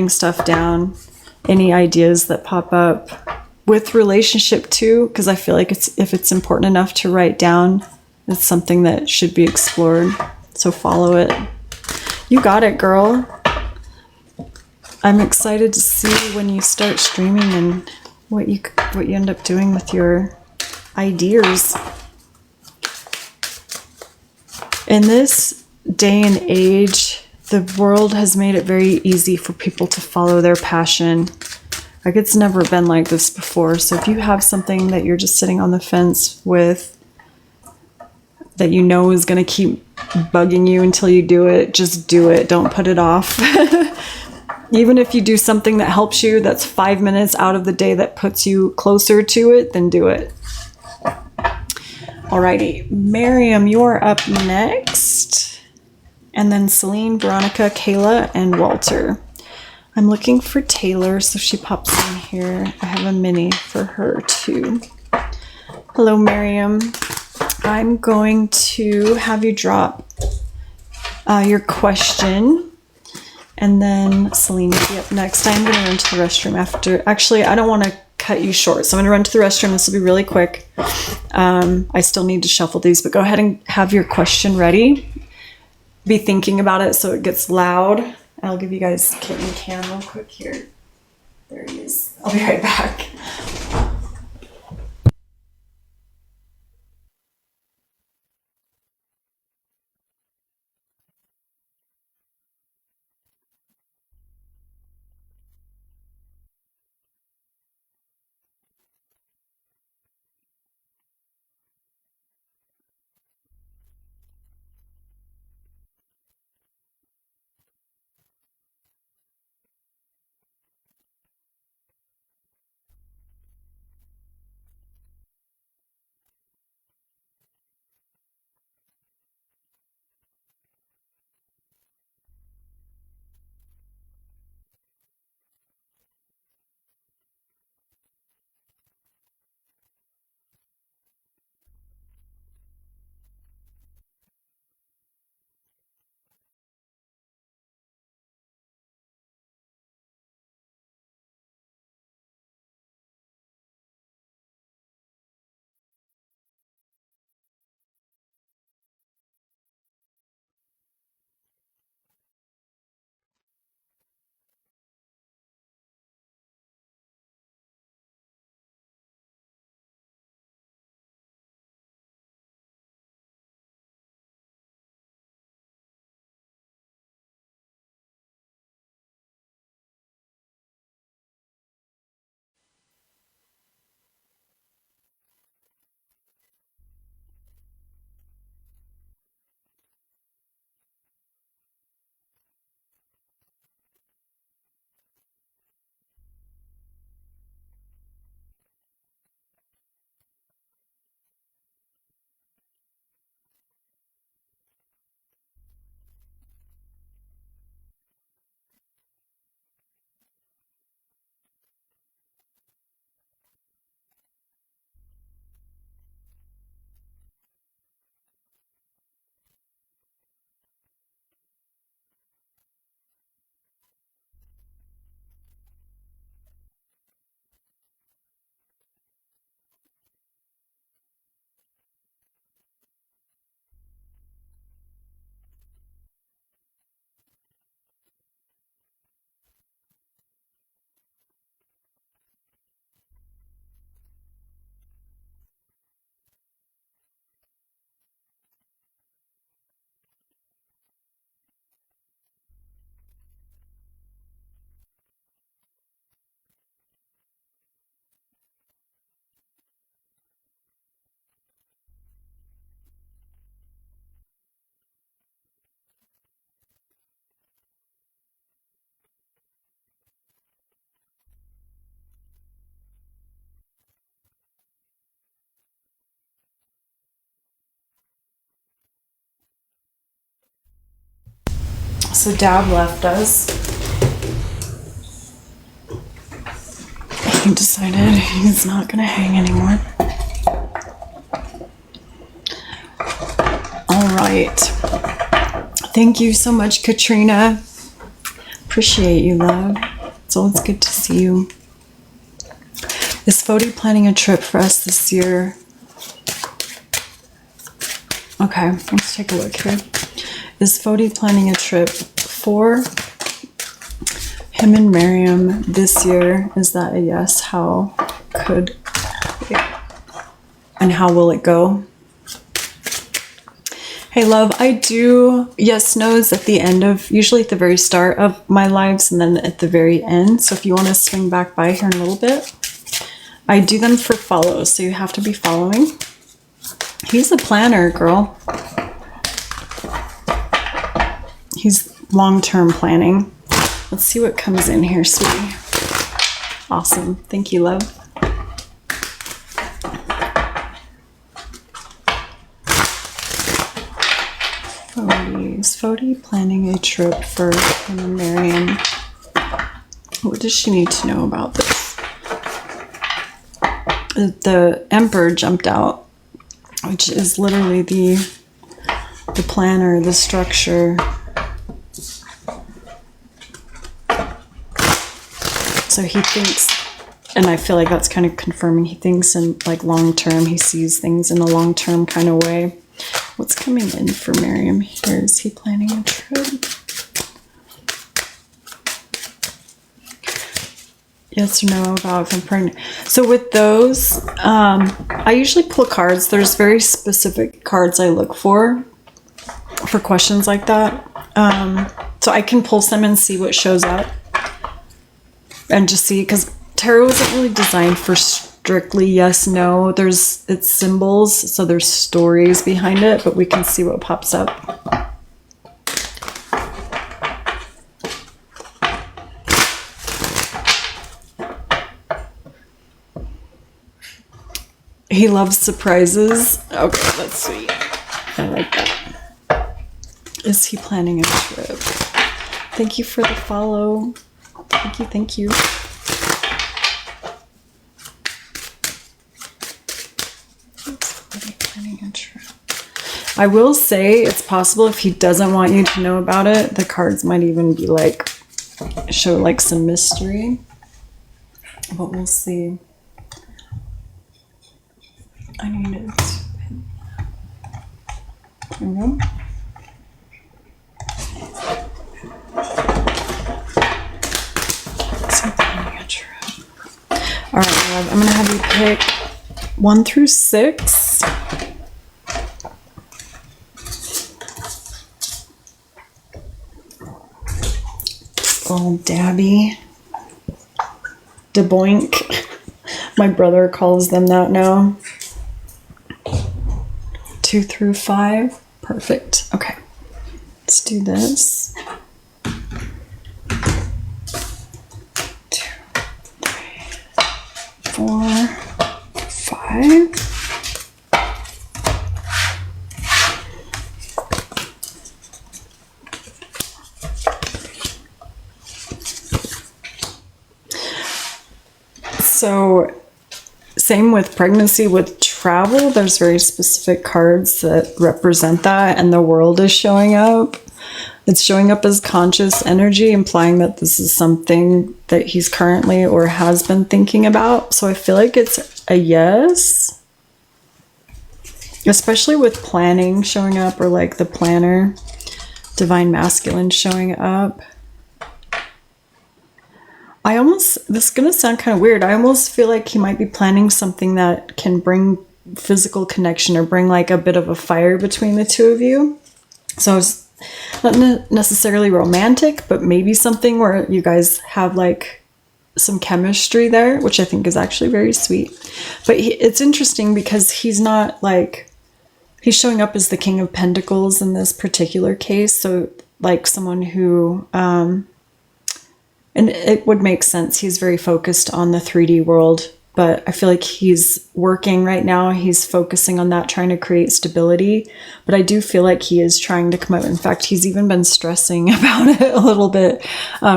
stuff down, any ideas that pop up with relationship too, because I feel like if it's important enough to write down, it's something that should be explored. So follow it. You got it, girl. I'm excited to see when you start streaming and what you end up doing with your ideas. In this day and age, the world has made it very easy for people to follow their passion. Like, it's never been like this before. So if you have something that you're just sitting on the fence with that you know is going to keep bugging you until you do it, just do it. Don't put it off. Even if you do something that helps you, that's 5 minutes out of the day that puts you closer to it, then do it. Alrighty, Miriam, you're up next. And then Celine, Veronica, Kayla, and Walter. I'm looking for Taylor, so she pops in here. I have a mini for her too. Hello, Miriam. I'm going to have you drop your question, and then Celine will be up next. I'm going to run to the restroom after. Actually, I don't want to cut you short, so I'm going to run to the restroom. This will be really quick. I still need to shuffle these, but go ahead and have your question ready. Be thinking about it so it gets loud. I'll give you guys Kit and Can real quick here. There he is. I'll be right back. So Dad left us. He decided he's not going to hang anymore. All right. Thank you so much, Katrina. Appreciate you, love. Crystal. It's good to see you. Is Fody planning a trip for us this year? Okay, let's take a look here. Is Fody planning a trip for him and Miriam this year? Is that a yes? How could and how will it go? Hey love, I do yes no's at the end of, usually at the very start of my lives and then at the very end. So if you want to swing back by here in a little bit, I do them for follows. So you have to be following. He's a planner, girl. He's long-term planning. Let's see what comes in here, sweetie. Awesome. Thank you, love. Is Fody planning a trip for him and Miriam? What does she need to know about this? The Emperor jumped out, which is literally the planner, the structure. So he thinks, and I feel like that's kind of confirming, he thinks in like long term, he sees things in a long term kind of way. What's coming in for Miriam here? Is he planning a trip? Yes or no about if I'm pregnant. So with those, I usually pull cards. There's very specific cards I look for questions like that. So I can pull some and see what shows up. And just see, because tarot isn't really designed for strictly yes, no. It's symbols, so there's stories behind it, but we can see what pops up. He loves surprises. Okay, that's sweet. I like that. Is he planning a trip? Thank you for the follow. Thank you, thank you. I will say it's possible if he doesn't want you to know about it, the cards might even be like, show like some mystery. But we'll see. I need it. There we go. All right, love, I'm gonna have you pick 1 through 6. Old Dabby. DeBoink. My brother calls them that now. 2 through 5. Perfect. Okay. Let's do this. 2, 3, 4, 5. So same with pregnancy, with travel, there's very specific cards that represent that, and the world is showing up. It's showing up as conscious energy, implying that this is something that he's currently or has been thinking about. So I feel like it's a yes, especially with planning showing up, or like the planner, divine masculine showing up. This is going to sound kind of weird. I almost feel like he might be planning something that can bring physical connection, or bring like a bit of a fire between the two of you. So it's not necessarily romantic, but maybe something where you guys have like some chemistry there, which I think is actually very sweet. But it's interesting because he's not like, he's showing up as the King of Pentacles in this particular case. So like someone who, and it would make sense. He's very focused on the 3D world, but I feel like he's working right now. He's focusing on that, trying to create stability. But I do feel like he is trying to come out. In fact, he's even been stressing about it a little bit.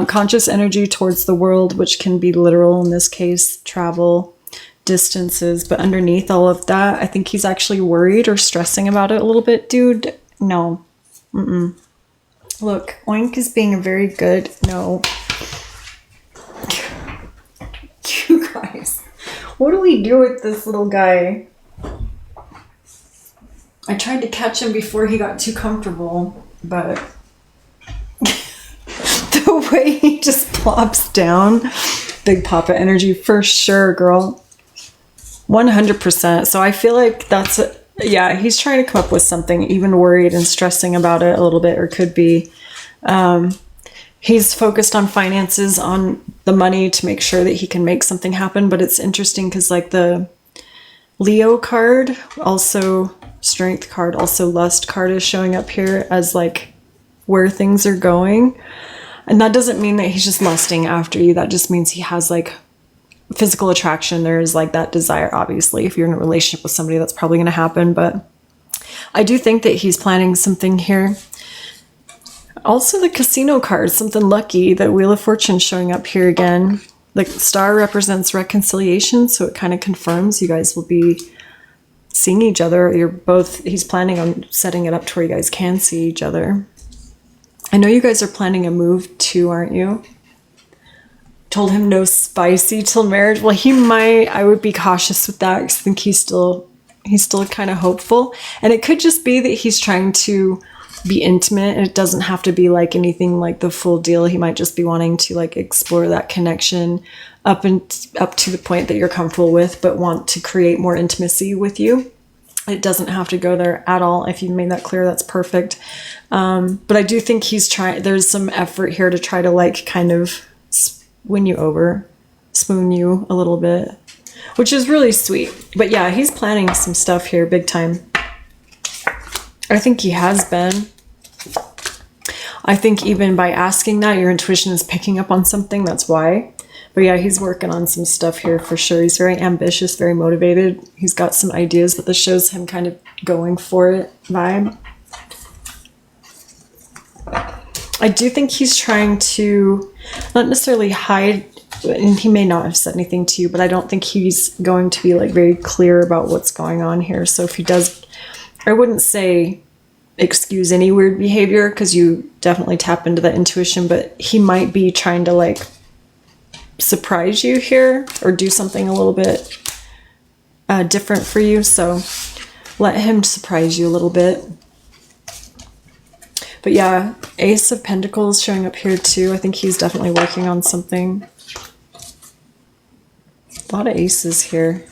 Conscious energy towards the world, which can be literal in this case, travel, distances. But underneath all of that, I think he's actually worried or stressing about it a little bit. Dude, no. Look, Oink is being a very good no. What do we do with this little guy? I tried to catch him before he got too comfortable, but the way he just plops down, big papa energy for sure, girl. 100%. So I feel like that's, yeah, he's trying to come up with something, even worried and stressing about it a little bit, or could be. He's focused on finances, on the money to make sure that he can make something happen. But it's interesting because like the Leo card, also strength card, also lust card is showing up here as like where things are going. And that doesn't mean that he's just lusting after you. That just means he has like physical attraction. There's like that desire, obviously. If you're in a relationship with somebody, that's probably going to happen. But I do think that he's planning something here. Also the casino card, something lucky. The Wheel of Fortune showing up here again. The star represents reconciliation, so it kind of confirms you guys will be seeing each other. He's planning on setting it up to where you guys can see each other. I know you guys are planning a move too, aren't you? Told him no spicy till marriage. Well, he might. I would be cautious with that because I think he's still kind of hopeful. And it could just be that he's trying to be intimate, and it doesn't have to be like anything like the full deal. He might just be wanting to like explore that connection up to the point that you're comfortable with, but want to create more intimacy with you. It doesn't have to go there at all. If you made that clear, that's perfect. But I do think he's trying. There's some effort here to try to like kind of win you over, spoon you a little bit, which is really sweet. But yeah, he's planning some stuff here big time. I think he has been. I think even by asking that, your intuition is picking up on something. That's why. But yeah, he's working on some stuff here for sure. He's very ambitious, very motivated. He's got some ideas, but this shows him kind of going for it vibe. I do think he's trying to not necessarily hide, and he may not have said anything to you, but I don't think he's going to be like very clear about what's going on here. So if he does, I wouldn't say excuse any weird behavior because you definitely tap into that intuition, but he might be trying to like surprise you here or do something a little bit different for you. So let him surprise you a little bit. But yeah, Ace of Pentacles showing up here too. I think he's definitely working on something. A lot of aces here.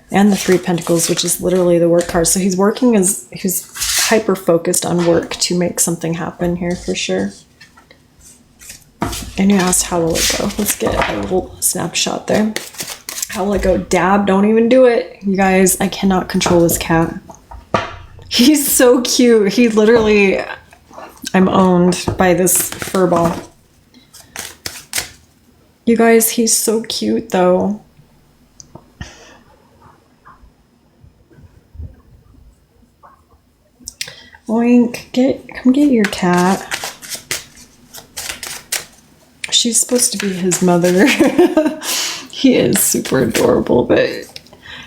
And the Three of Pentacles, which is literally the work card. So he's working he's hyper focused on work to make something happen here for sure. And you asked, how will it go? Let's get a little snapshot there. How will it go? Dab, don't even do it. You guys, I cannot control this cat. He's so cute. He literally, I'm owned by this fur ball. You guys, he's so cute though. Oink, come get your cat. She's supposed to be his mother. He is super adorable, but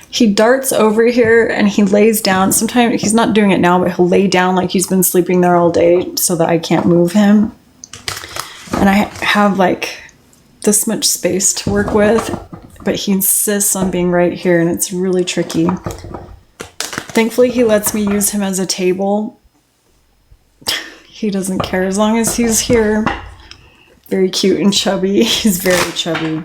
he darts over here and he lays down. Sometimes he's not doing it now, but he'll lay down like he's been sleeping there all day so that I can't move him. And I have like this much space to work with, but he insists on being right here and it's really tricky. Thankfully, he lets me use him as a table. He doesn't care as long as he's here. Very cute and chubby. He's very chubby.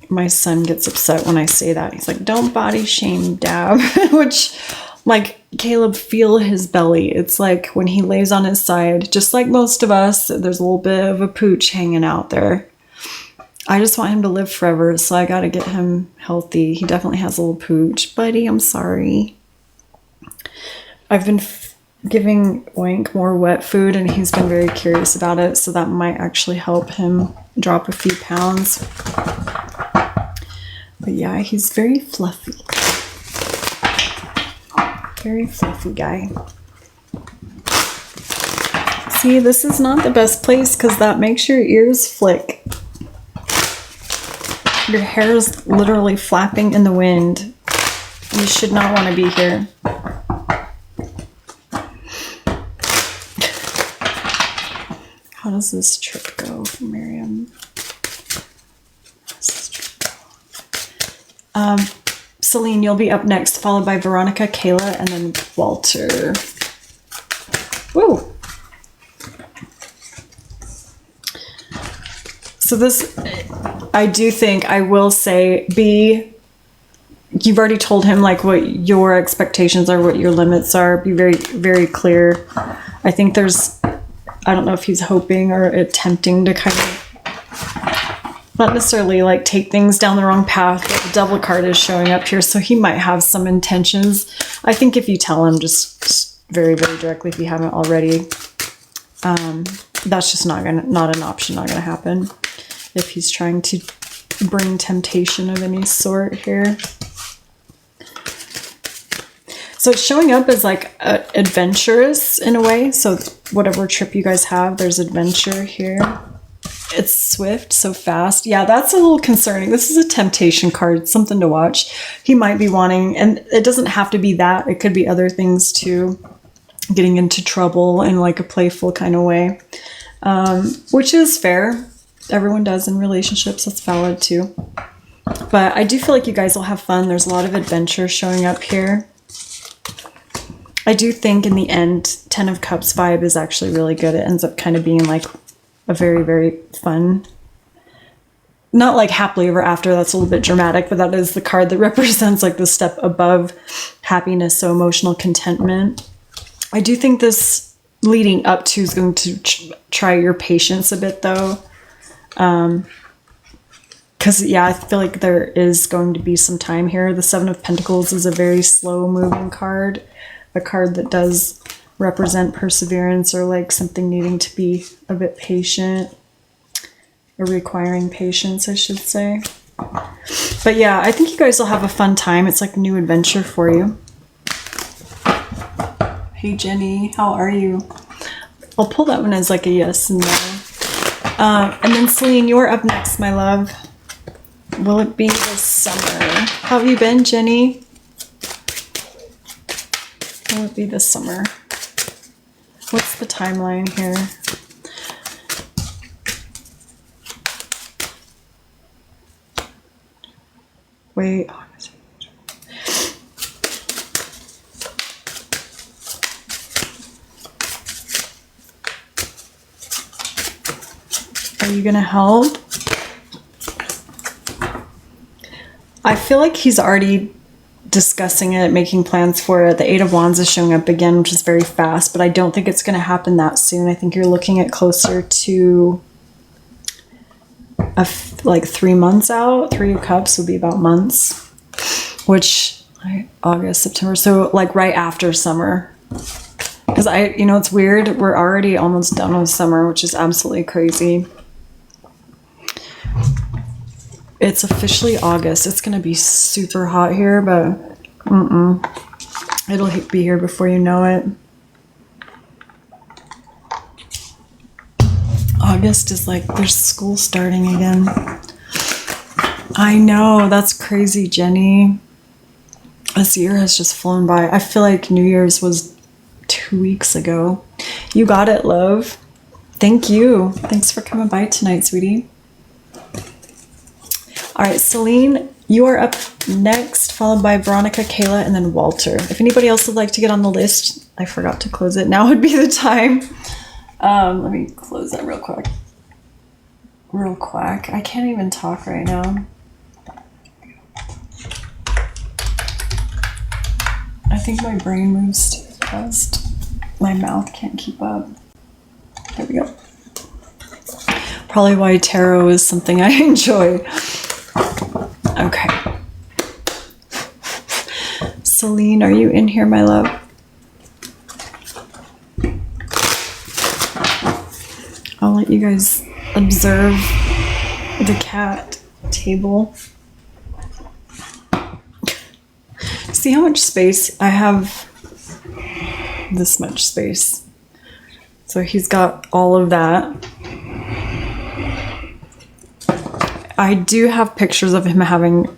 My son gets upset when I say that. He's like, don't body shame, Dab. Which, like, Caleb, feel his belly. It's like when he lays on his side, just like most of us, there's a little bit of a pooch hanging out there. I just want him to live forever, so I gotta get him healthy. He definitely has a little pooch. Buddy, I'm sorry. I've been giving Oink more wet food, and he's been very curious about it, so that might actually help him drop a few pounds. But yeah, he's very fluffy. Very fluffy guy. See, this is not the best place because that makes your ears flick. Your hair is literally flapping in the wind. You should not want to be here. How does this trip go for Miriam? This is Celine, you'll be up next, followed by Veronica, Kayla, and then Walter. Woo! So this, I do think, I will say, you've already told him like what your expectations are, what your limits are. Be very, very clear. I think I don't know if he's hoping or attempting to kind of not necessarily like take things down the wrong path, but the devil card is showing up here, so he might have some intentions. I think if you tell him just very, very directly, if you haven't already, that's just not an option, not gonna happen if he's trying to bring temptation of any sort here. So it's showing up as like adventurous in a way. So whatever trip you guys have, there's adventure here. It's swift, so fast. Yeah, that's a little concerning. This is a temptation card, something to watch. He might be wanting, and it doesn't have to be that. It could be other things too. Getting into trouble in like a playful kind of way, which is fair. Everyone does in relationships. That's valid too. But I do feel like you guys will have fun. There's a lot of adventure showing up here. I do think in the end, 10 of Cups vibe is actually really good. It ends up kind of being like a very, very fun, not like happily ever after, that's a little bit dramatic, but that is the card that represents like the step above happiness, so emotional contentment. I do think this leading up to is going to try your patience a bit though. Because yeah, I feel like there is going to be some time here. The Seven of Pentacles is a very slow moving card, a card that does represent perseverance or like something needing to be a bit patient or requiring patience, I should say. But yeah, I think you guys will have a fun time. It's like a new adventure for you. Hey Jenny, how are you? I'll pull that one as like a yes and no. And then Celine, you're up next, my love. Will it be this summer? How have you been, Jenny? Will it be this summer? What's the timeline here? Wait. Are you gonna help? I feel like he's already discussing it, making plans for it. The Eight of Wands is showing up again, which is very fast, but I don't think it's going to happen that soon. I think you're looking at closer to like 3 months out. 3 of Cups would be about months, which August, September, so like right after summer. Because it's weird. We're already almost done with summer, which is absolutely crazy. It's officially August. It's going to be super hot here, but it'll be here before you know it. August is like there's school starting again. I know, that's crazy, Jenny. This year has just flown by. I feel like New Year's was 2 weeks ago. You got it, love. Thank you. Thanks for coming by tonight, sweetie. All right, Celine, you are up next, followed by Veronica, Kayla, and then Walter. If anybody else would like to get on the list, I forgot to close it. Now would be the time. Let me close that real quick. Real quick. I can't even talk right now. I think my brain moves too fast. My mouth can't keep up. There we go. Probably why tarot is something I enjoy. Okay. Celine, are you in here, my love? I'll let you guys observe the cat table. See how much space I have? This much space. So he's got all of that. I do have pictures of him having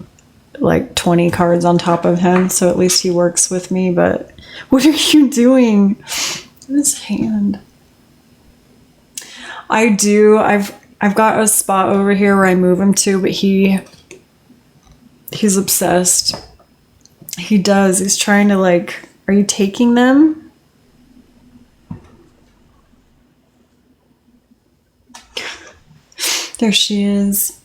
like 20 cards on top of him, so at least he works with me, but what are you doing? This hand. I've got a spot over here where I move him to, but He's obsessed. He does. He's trying to like, are you taking them? There she is.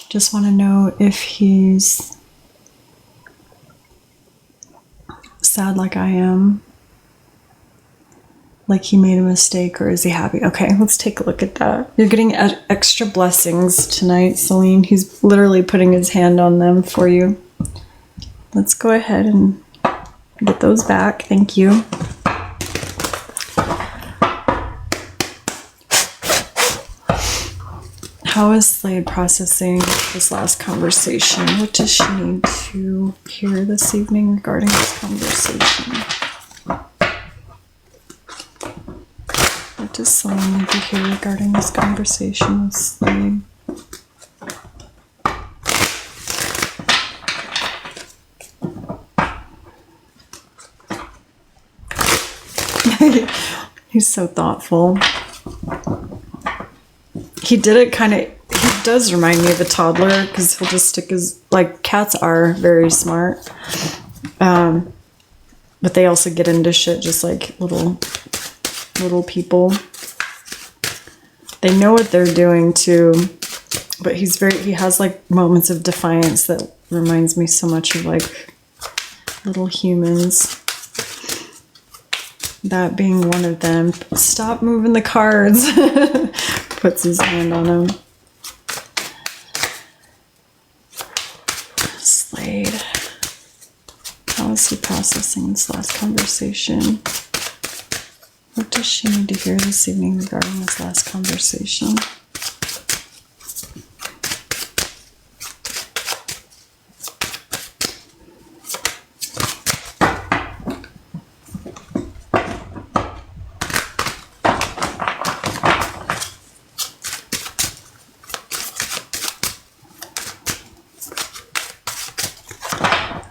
Just want to know if he's sad like I am. Like he made a mistake, or is he happy? Okay, let's take a look at that. You're getting extra blessings tonight, Celine. He's literally putting his hand on them for you. Let's go ahead and get those back. Thank you. How is Slade processing this last conversation? What does she need to hear this evening regarding this conversation? What does Celine need to hear regarding this conversation with Slade? He's so thoughtful. He did it kind of, he does remind me of a toddler because he'll just stick his, like cats are very smart. But they also get into shit just like little people. They know what they're doing too, but he has like moments of defiance that reminds me so much of like little humans. That being one of them. Stop moving the cards. Puts his hand on him. Slade. How is he processing this last conversation? What does she need to hear this evening regarding this last conversation?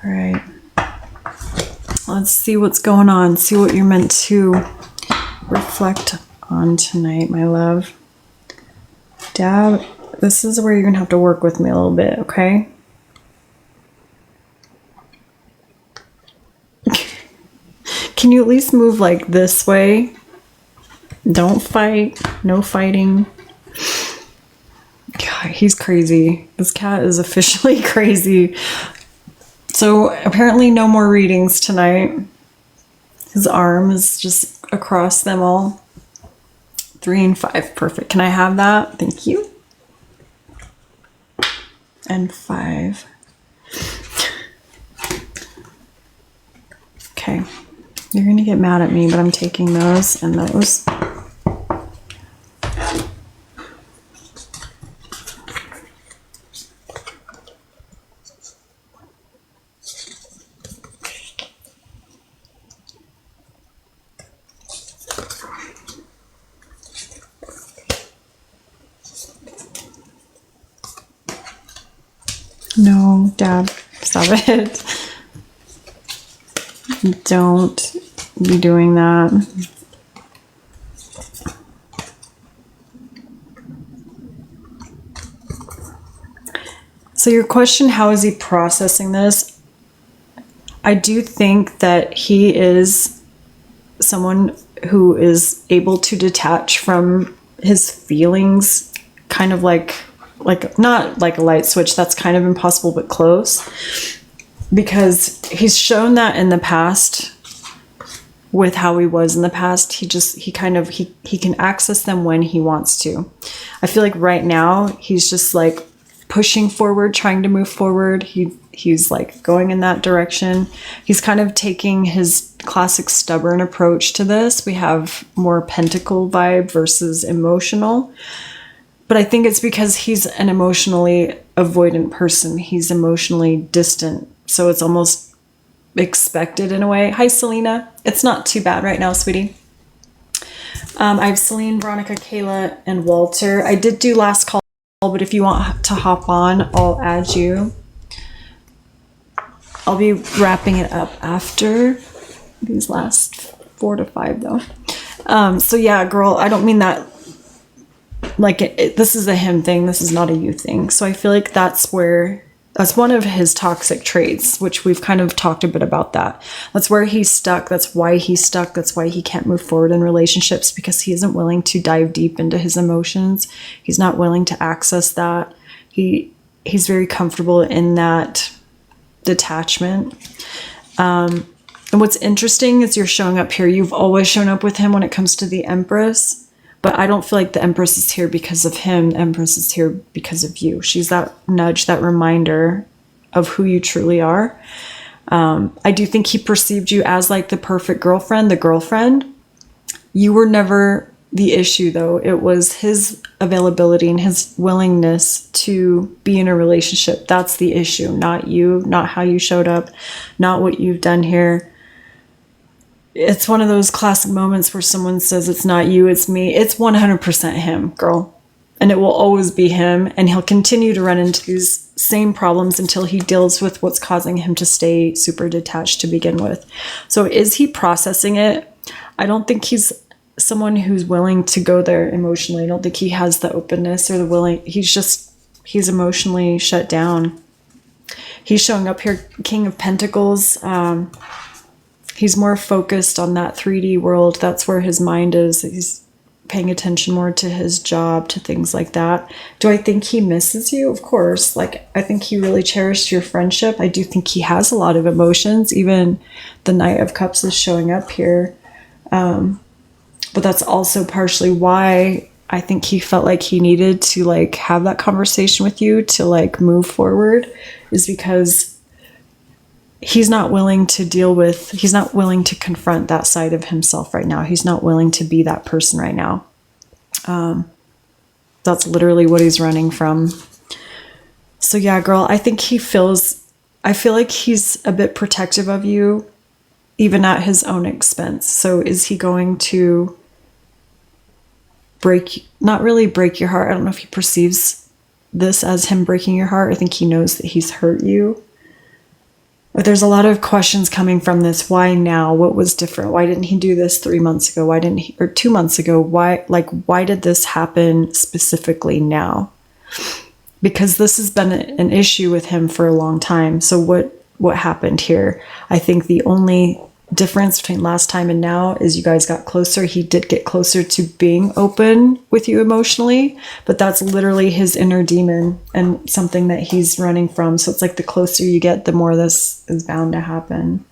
All right. Let's see what's going on. See what you're meant to reflect on tonight, my love. Dab, this is where you're going to have to work with me a little bit, okay? Can you at least move like this way? Don't fight. No fighting. God, he's crazy. This cat is officially crazy. So apparently no more readings tonight. His arm is just across them all. 3 and 5. Perfect. Can I have that? Thank you. And 5. Okay. You're going to get mad at me, but I'm taking those and those. No, Dad, stop it. Don't be doing that. So your question, how is he processing this? I do think that he is someone who is able to detach from his feelings, kind of like not like a light switch, that's kind of impossible, but close, because he's shown that in the past with how he was in the past. He can access them when he wants to. I feel like right now he's just like pushing forward, trying to move forward. He's like going in that direction. He's kind of taking his classic stubborn approach to this. We have more pentacle vibe versus emotional. But I think it's because he's an emotionally avoidant person. He's emotionally distant. So it's almost expected in a way. Hi, Selena. It's not too bad right now, sweetie. I have Celine, Veronica, Kayla, and Walter. I did do last call, but if you want to hop on, I'll add you. I'll be wrapping it up after these last 4 to 5, though. So yeah, girl, I don't mean that like this is a him thing. This is not a you thing. So I feel like that's one of his toxic traits, which we've kind of talked a bit about that. That's where he's stuck. That's why he's stuck. That's why he can't move forward in relationships, because he isn't willing to dive deep into his emotions. He's not willing to access that. He's very comfortable in that detachment. And what's interesting is you're showing up here. You've always shown up with him when it comes to the Empress. But I don't feel like the Empress is here because of him. The Empress is here because of you. She's that nudge, that reminder of who you truly are. I do think he perceived you as like the perfect girlfriend, the girlfriend. You were never the issue, though. It was his availability and his willingness to be in a relationship. That's the issue, not you, not how you showed up, not what you've done here. It's one of those classic moments where someone says, it's not you, it's me. It's 100% him, girl. And it will always be him. And he'll continue to run into these same problems until he deals with what's causing him to stay super detached to begin with. So is he processing it? I don't think he's someone who's willing to go there emotionally. I don't think he has the openness or the willing. He's emotionally shut down. He's showing up here, King of Pentacles. He's more focused on that 3D world. That's where his mind is. He's paying attention more to his job, to things like that. Do I think he misses you? Of course. Like, I think he really cherished your friendship. I do think he has a lot of emotions. Even the Knight of Cups is showing up here. But that's also partially why I think he felt like he needed to like have that conversation with you to like move forward, is because he's not willing to confront that side of himself right now. He's not willing to be that person right now. That's literally what he's running from. So yeah, girl, I feel like he's a bit protective of you, even at his own expense. So is he going to not really break your heart? I don't know if he perceives this as him breaking your heart. I think he knows that he's hurt you. But there's a lot of questions coming from this. Why now? What was different? Why didn't he do this 3 months ago? Why didn't he, or 2 months ago? Why did this happen specifically now? Because this has been an issue with him for a long time. So what happened here? I think the only difference between last time and now is you guys got closer. He did get closer to being open with you emotionally, but that's literally his inner demon and something that he's running from. So it's like the closer you get, the more this is bound to happen.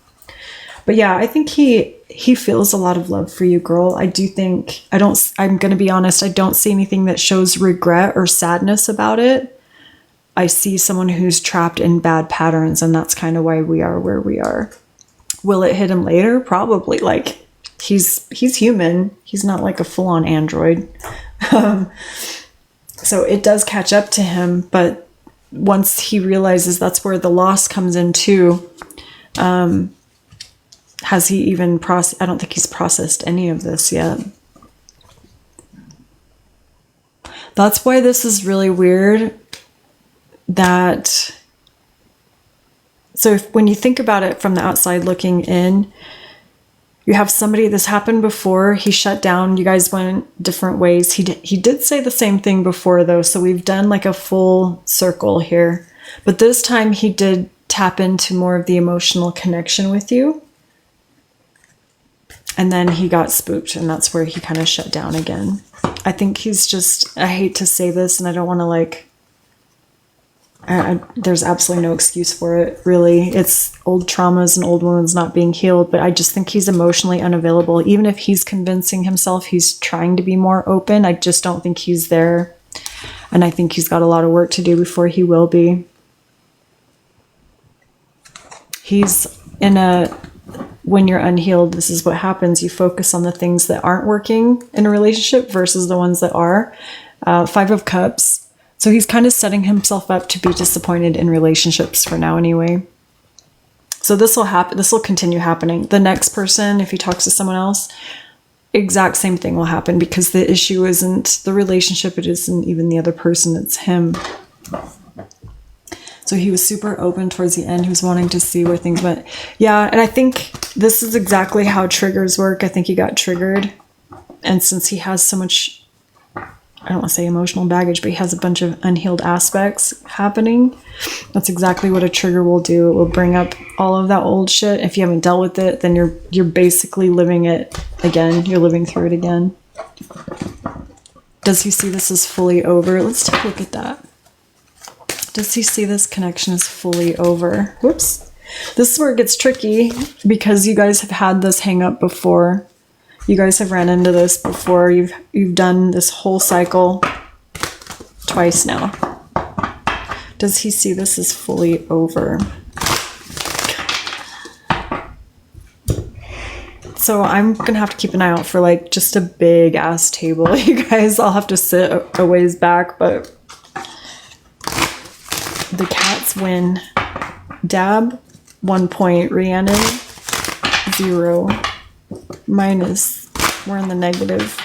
But yeah, I think he feels a lot of love for you, girl. I'm going to be honest, I don't see anything that shows regret or sadness about it. I see someone who's trapped in bad patterns, and that's kind of why we are where we are. Will it hit him later? Probably. Like, he's human. He's not like a full-on android. So it does catch up to him, but once he realizes that's where the loss comes in too, has he even I don't think he's processed any of this yet. That's why this is really weird. So when you think about it from the outside looking in, you have somebody, this happened before, he shut down, you guys went different ways. He did say the same thing before though, so we've done like a full circle here. But this time he did tap into more of the emotional connection with you. And then he got spooked, and that's where he kind of shut down again. I think he's just, I hate to say this, and I don't want to like, there's absolutely no excuse for it, really. It's old traumas and old wounds not being healed, but I just think he's emotionally unavailable. Even if he's convincing himself he's trying to be more open, I just don't think he's there. And I think he's got a lot of work to do before he will be. When you're unhealed, this is what happens. You focus on the things that aren't working in a relationship versus the ones that are. 5 of Cups. So he's kind of setting himself up to be disappointed in relationships for now anyway. So this will happen. This will continue happening. The next person, if he talks to someone else, exact same thing will happen, because the issue isn't the relationship. It isn't even the other person. It's him. So he was super open towards the end. He was wanting to see where things went. Yeah, and I think this is exactly how triggers work. I think he got triggered. And since he has so much I don't want to say emotional baggage, but he has a bunch of unhealed aspects happening. That's exactly what a trigger will do. It will bring up all of that old shit. If you haven't dealt with it, then you're basically living it again. You're living through it again. Does he see this as fully over? Let's take a look at that. Does he see this connection as fully over? Whoops. This is where it gets tricky because you guys have had this hang up before. You guys have ran into this before. You've done this whole cycle twice now. Does he see this as fully over? So I'm going to have to keep an eye out for like just a big ass table. You guys, I'll have to sit a ways back, but the cats win. Dab, 1 point. Rhiannon, 0. Minus, we're in the negative.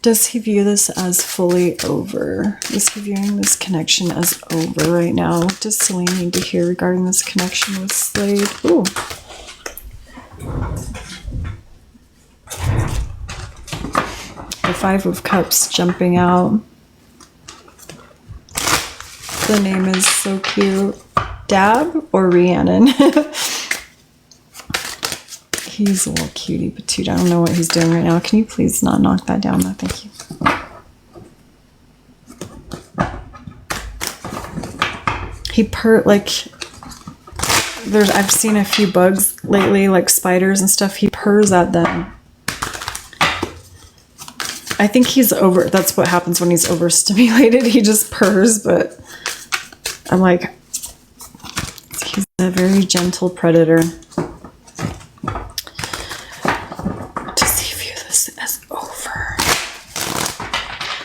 Does he view this as fully over? Is he viewing this connection as over right now? What does Celine need to hear regarding this connection with Slade? Ooh. The 5 of Cups jumping out. The name is so cute. Dab or Rhiannon? He's a little cutie patootie. I don't know what he's doing right now. Can you please not knock that down? No, thank you. I've seen a few bugs lately, like spiders and stuff. He purrs at them. I think that's what happens when he's overstimulated. He just purrs, but I'm like, he's a very gentle predator. Does he view this as over?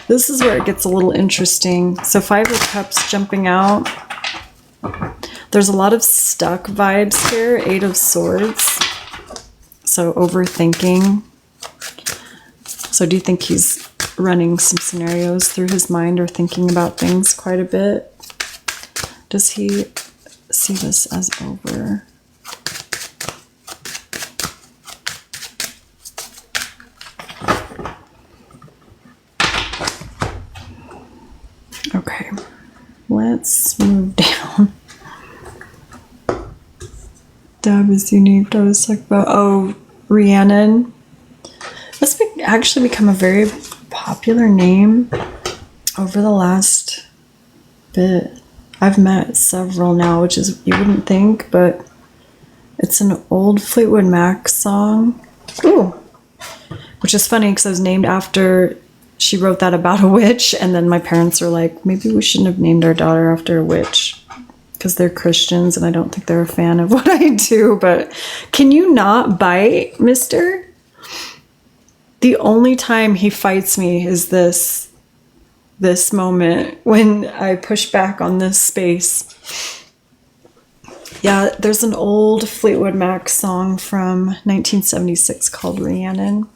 This is where it gets a little interesting. So 5 of Cups jumping out. There's a lot of stuck vibes here. 8 of Swords. So overthinking. So do you think he's running some scenarios through his mind or thinking about things quite a bit? Does he see this as over? Okay, let's move down. Dab is unique. I was talking about, oh, Rhiannon. That's actually become a very popular name over the last bit. I've met several now, which is, you wouldn't think, but it's an old Fleetwood Mac song. Ooh. Which is funny because I was named after, she wrote that about a witch, and then my parents were like, maybe we shouldn't have named our daughter after a witch because they're Christians and I don't think they're a fan of what I do. But can you not bite, mister? The only time he fights me is this moment when I push back on this space. Yeah, there's an old Fleetwood Mac song from 1976 called Rhiannon.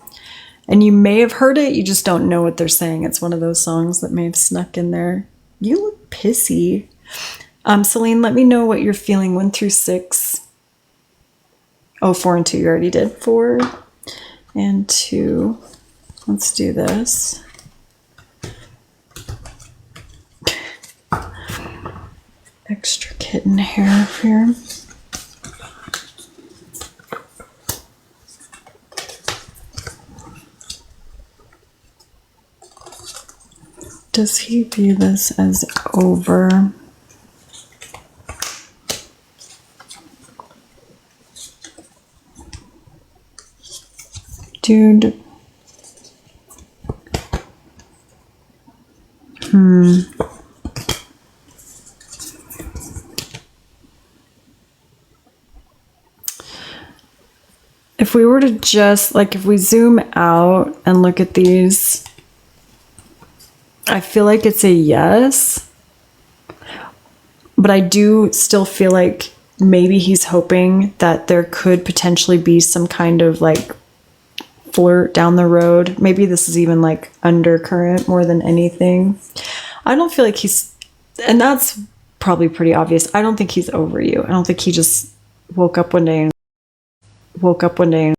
And you may have heard it, you just don't know what they're saying. It's one of those songs that may have snuck in there. You look pissy. Celine, let me know what you're feeling. 1 through 6. Oh, 4 and 2, you already did. 4 and 2. Let's do this. Extra kitten hair here. Does he view this as over? Dude. If we were to just, like, if we zoom out and look at these, I feel like it's a yes. But I do still feel like maybe he's hoping that there could potentially be some kind of, like, flirt down the road. Maybe this is even like undercurrent more than anything. I don't feel like he's, and that's probably pretty obvious. I don't think he's over you. I don't think he just woke up one day and woke up one day and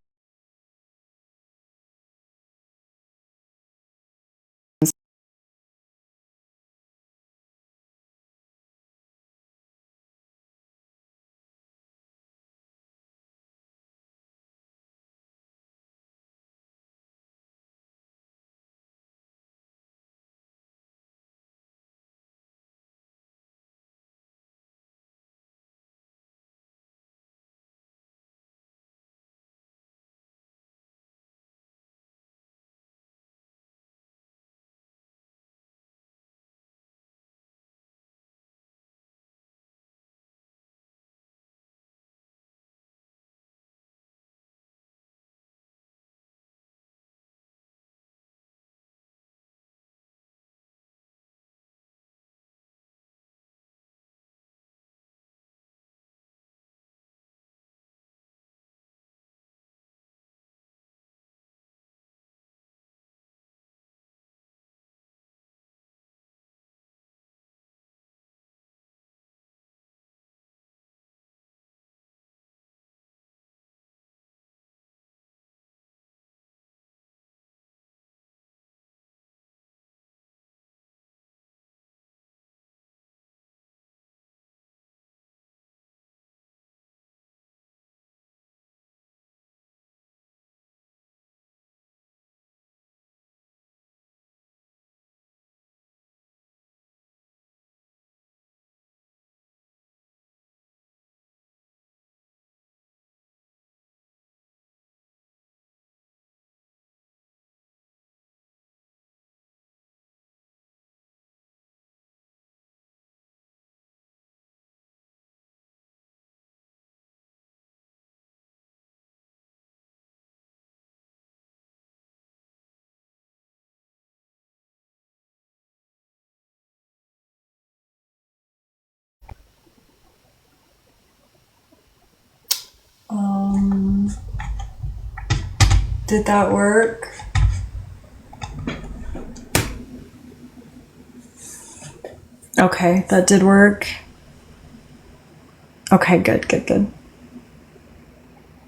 did that work? Okay, that did work. Okay, good.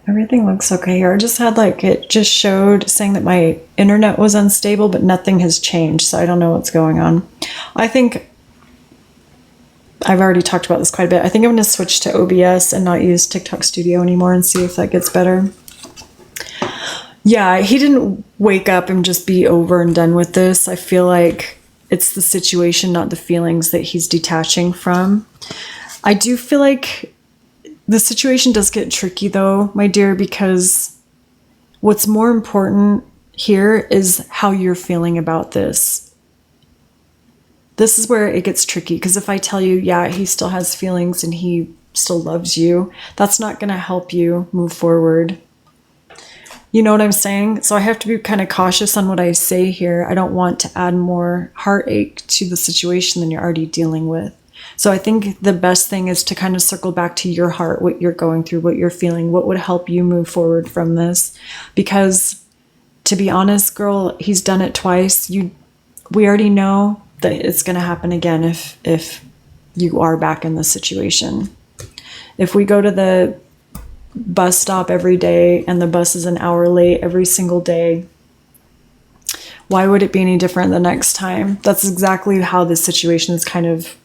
Everything looks okay here. I just had it just showed saying that my internet was unstable, but nothing has changed, so I don't know what's going on. I think I've already talked about this quite a bit. I think I'm going to switch to OBS and not use TikTok Studio anymore and see if that gets better. Yeah, he didn't wake up and just be over and done with this. I feel like it's the situation, not the feelings, that he's detaching from. I do feel like the situation does get tricky though, my dear, because what's more important here is how you're feeling about this. This is where it gets tricky, because if I tell you, yeah, he still has feelings and he still loves you, that's not going to help you move forward. You know what I'm saying? So I have to be kind of cautious on what I say here. I don't want to add more heartache to the situation than you're already dealing with. So I think the best thing is to kind of circle back to your heart, what you're going through, what you're feeling, what would help you move forward from this. Because to be honest, girl, he's done it twice. We already know that it's going to happen again if you are back in this situation. If we go to the bus stop every day and the bus is an hour late every single day, why would it be any different the next time? That's exactly how this situation is kind of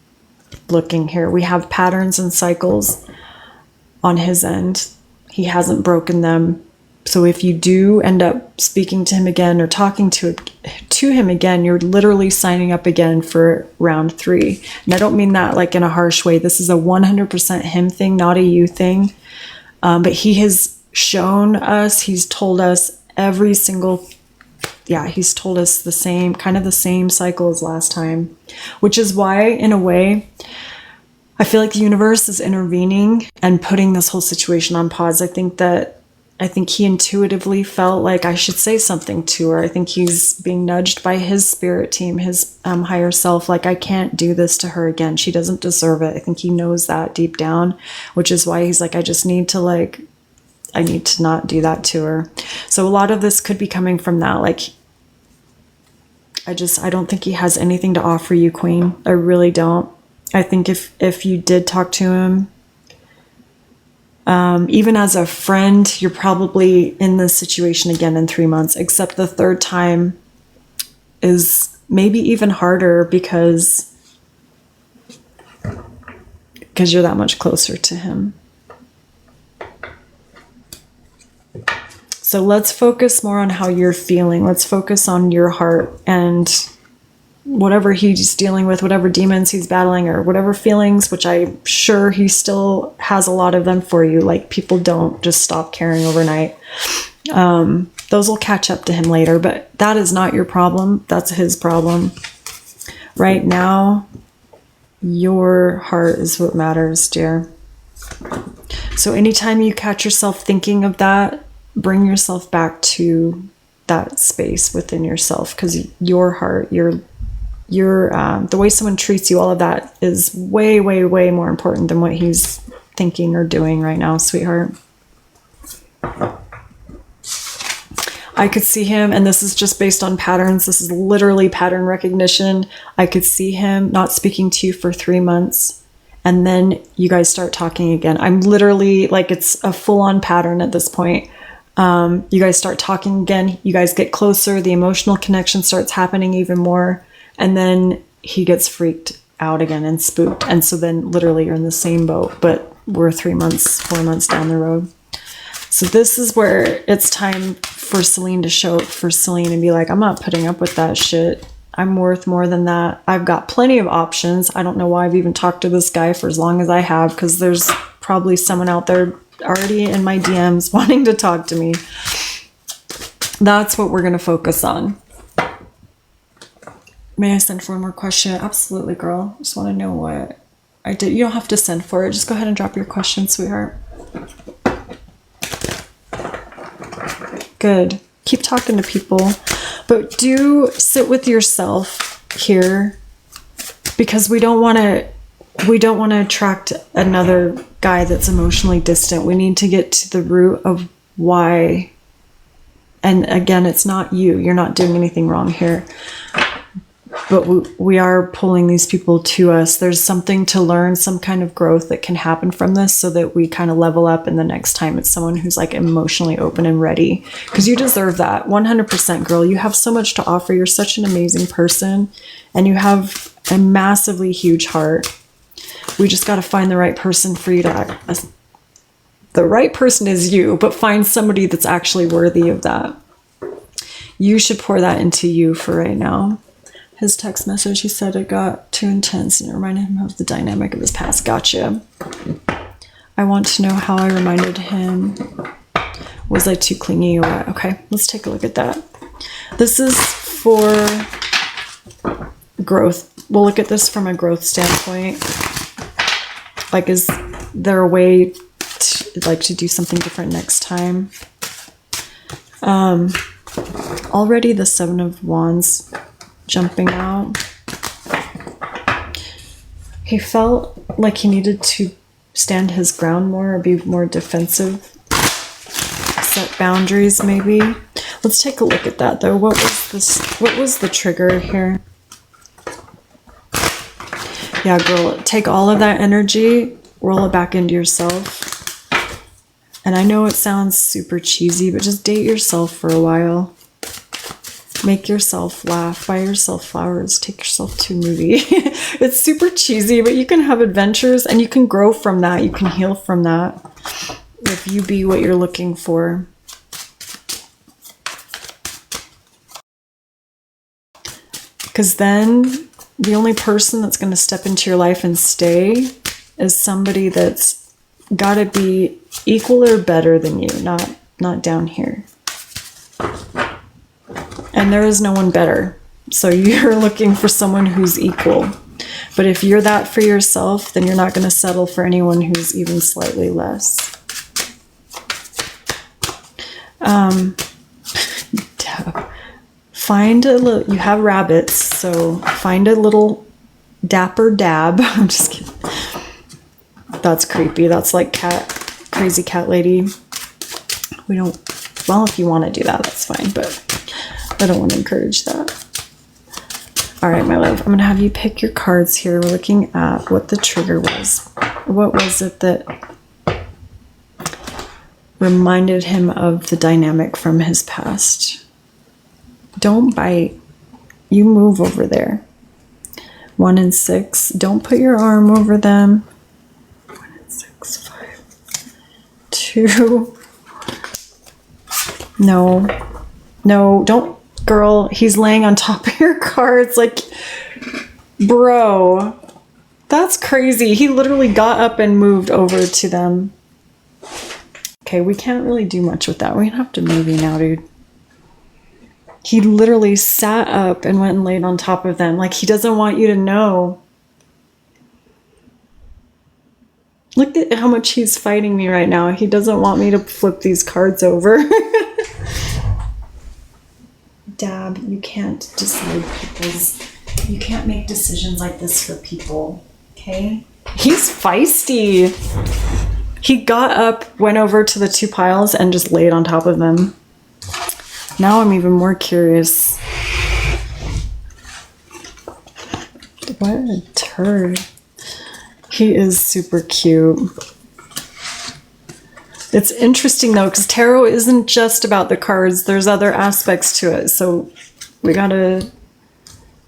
looking here. We have patterns and cycles on his end. He hasn't broken them. So if you do end up speaking to him again or talking to him again, you're literally signing up again for round 3. And I don't mean that like in a harsh way. This is a 100% him thing, not a you thing. But he has shown us, he's told us he's told us the same cycle as last time, which is why, in a way, I feel like the universe is intervening and putting this whole situation on pause. I think he intuitively felt like I should say something to her. I think he's being nudged by his spirit team, his higher self, like, I can't do this to her again. She doesn't deserve it. I think he knows that deep down, which is why he's like, I need to not do that to her. So a lot of this could be coming from that. Like, I don't think he has anything to offer you, Queen. I really don't. I think if you did talk to him, Even as a friend, you're probably in this situation again in 3 months, except the third time is maybe even harder because you're that much closer to him. So let's focus more on how you're feeling. Let's focus on your heart and whatever he's dealing with, whatever demons he's battling, or whatever feelings, which I'm sure he still has a lot of them for you. Like, people don't just stop caring overnight. Those will catch up to him later, but that is not your problem. That's his problem. Right now, your heart is what matters, dear. So anytime you catch yourself thinking of that, bring yourself back to that space within yourself, because your heart, your the way someone treats you, all of that is way, way, way more important than what he's thinking or doing right now, sweetheart. I could see him, and this is just based on patterns. This is literally pattern recognition. I could see him not speaking to you for 3 months, and then you guys start talking again. I'm literally like, it's a full-on pattern at this point. You guys start talking again. You guys get closer. The emotional connection starts happening even more. And then he gets freaked out again and spooked. And so then literally you're in the same boat, but we're 3 months, 4 months down the road. So this is where it's time for Celine to show up for Celine and be like, I'm not putting up with that shit. I'm worth more than that. I've got plenty of options. I don't know why I've even talked to this guy for as long as I have, because there's probably someone out there already in my DMs wanting to talk to me. That's what we're going to focus on. May I send for one more question? Absolutely, girl. Just want to know what I did. You don't have to send for it. Just go ahead and drop your question, sweetheart. Good. Keep talking to people. But do sit with yourself here, because we don't want to attract another guy that's emotionally distant. We need to get to the root of why. And again, it's not you. You're not doing anything wrong here. But we are pulling these people to us. There's something to learn, some kind of growth that can happen from this, so that we kind of level up, and the next time it's someone who's like emotionally open and ready. Because you deserve that. 100%, girl. You have so much to offer. You're such an amazing person, and you have a massively huge heart. We just got to find the right person for you to act. The right person is you, but find somebody that's actually worthy of that. You should pour that into you for right now. His text message, he said it got too intense and it reminded him of the dynamic of his past. Gotcha. I want to know how I reminded him. Was I too clingy or what? Okay, let's take a look at that. This is for growth. We'll look at this from a growth standpoint. Like, is there a way to do something different next time? Already the 7 of Wands jumping out. He felt like he needed to stand his ground more, or be more defensive, set boundaries maybe. Let's take a look at that though. What was the trigger here? Yeah, girl, take all of that energy, roll it back into yourself. And I know it sounds super cheesy, but just date yourself for a while. Make yourself laugh, buy yourself flowers, take yourself to a movie. It's super cheesy, but you can have adventures and you can grow from that. You can heal from that if you be what you're looking for. Because then the only person that's going to step into your life and stay is somebody that's got to be equal or better than you, not down here. And there is no one better. So you're looking for someone who's equal. But if you're that for yourself, then you're not going to settle for anyone who's even slightly less. Find a little, you have rabbits, so find a little dapper dab. I'm just kidding. That's creepy. That's like crazy cat lady. We don't, well, if you want to do that, that's fine, but I don't want to encourage that. All right, my love, I'm going to have you pick your cards here. We're looking at what the trigger was. What was it that reminded him of the dynamic from his past. Don't bite. You move over there. 1 and 6. Don't put your arm over them. 1 and 6, 5. 2. No. No, don't. Girl, he's laying on top of your cards. Like, bro. That's crazy. He literally got up and moved over to them. Okay, we can't really do much with that. We're gonna have to move you now, dude. He literally sat up and went and laid on top of them. Like, he doesn't want you to know. Look at how much he's fighting me right now. He doesn't want me to flip these cards over. Dab, you can't decide people's... You can't make decisions like this for people, okay? He's feisty. He got up, went over to the 2 piles, and just laid on top of them. Now I'm even more curious. What a turd. He is super cute. It's interesting though, because tarot isn't just about the cards. There's other aspects to it. So we gotta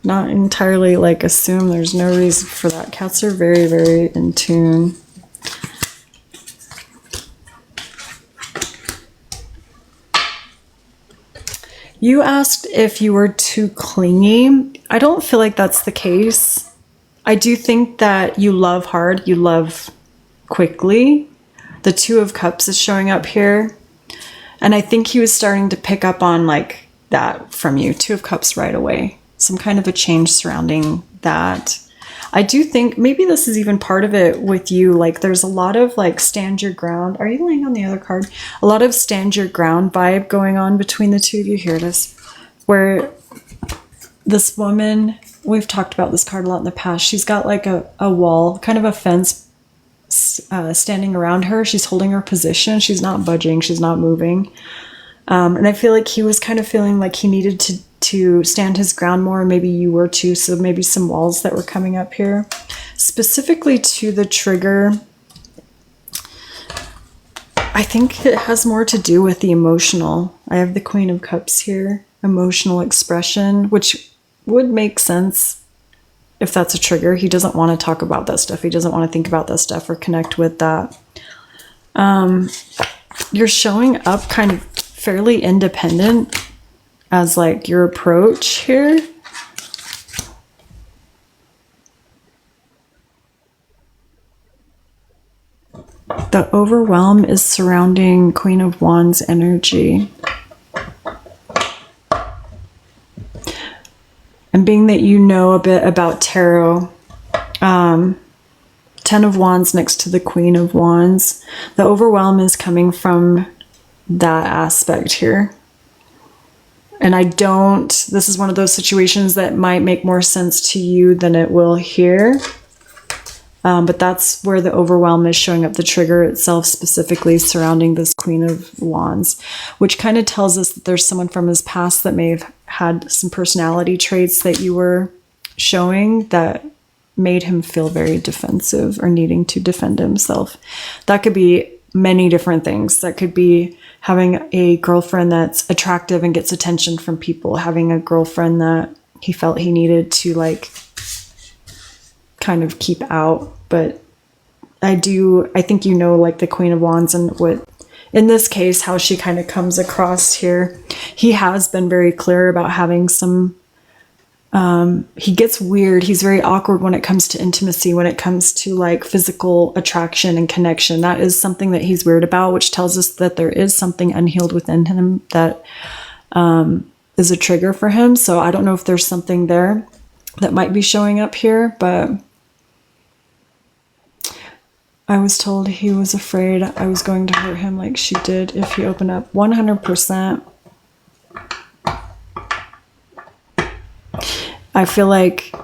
not entirely like assume there's no reason for that. Cats are very, very in tune. You asked if you were too clingy. I don't feel like that's the case. I do think that you love hard, you love quickly. The 2 of Cups is showing up here. And I think he was starting to pick up on like that from you. 2 of Cups right away. Some kind of a change surrounding that. I do think maybe this is even part of it with you. Like there's a lot of like stand your ground. Are you laying on the other card? A lot of stand your ground vibe going on between the 2 of you. Here it is. Where this woman, we've talked about this card a lot in the past. She's got like a wall, kind of a fence standing around her. She's holding her position. She's not budging. She's not moving. And I feel like he was kind of feeling like he needed to stand his ground more. Maybe you were too. So maybe some walls that were coming up here. Specifically to the trigger, I think it has more to do with the emotional. I have the Queen of Cups here. Emotional expression, which would make sense if that's a trigger. He doesn't want to talk about that stuff. He doesn't want to think about that stuff or connect with that. You're showing up kind of fairly independent as like your approach here. The overwhelm is surrounding Queen of Wands energy. And being that you know a bit about tarot, 10 of Wands next to the Queen of Wands, the overwhelm is coming from that aspect here. And this is one of those situations that might make more sense to you than it will here. But that's where the overwhelm is showing up, the trigger itself specifically surrounding this Queen of Wands, which kind of tells us that there's someone from his past that may have had some personality traits that you were showing that made him feel very defensive or needing to defend himself. That could be many different things. That could be having a girlfriend that's attractive and gets attention from people, having a girlfriend that he felt he needed to like kind of keep out. But I think you know like the Queen of Wands and what in this case how she kind of comes across here. He has been very clear about having some he gets weird. He's very awkward when it comes to intimacy, when it comes to like physical attraction and connection. That is something that he's weird about, which tells us that there is something unhealed within him that is a trigger for him. So I don't know if there's something there that might be showing up here, but I was told he was afraid I was going to hurt him like she did if he opened up. 100%. I feel like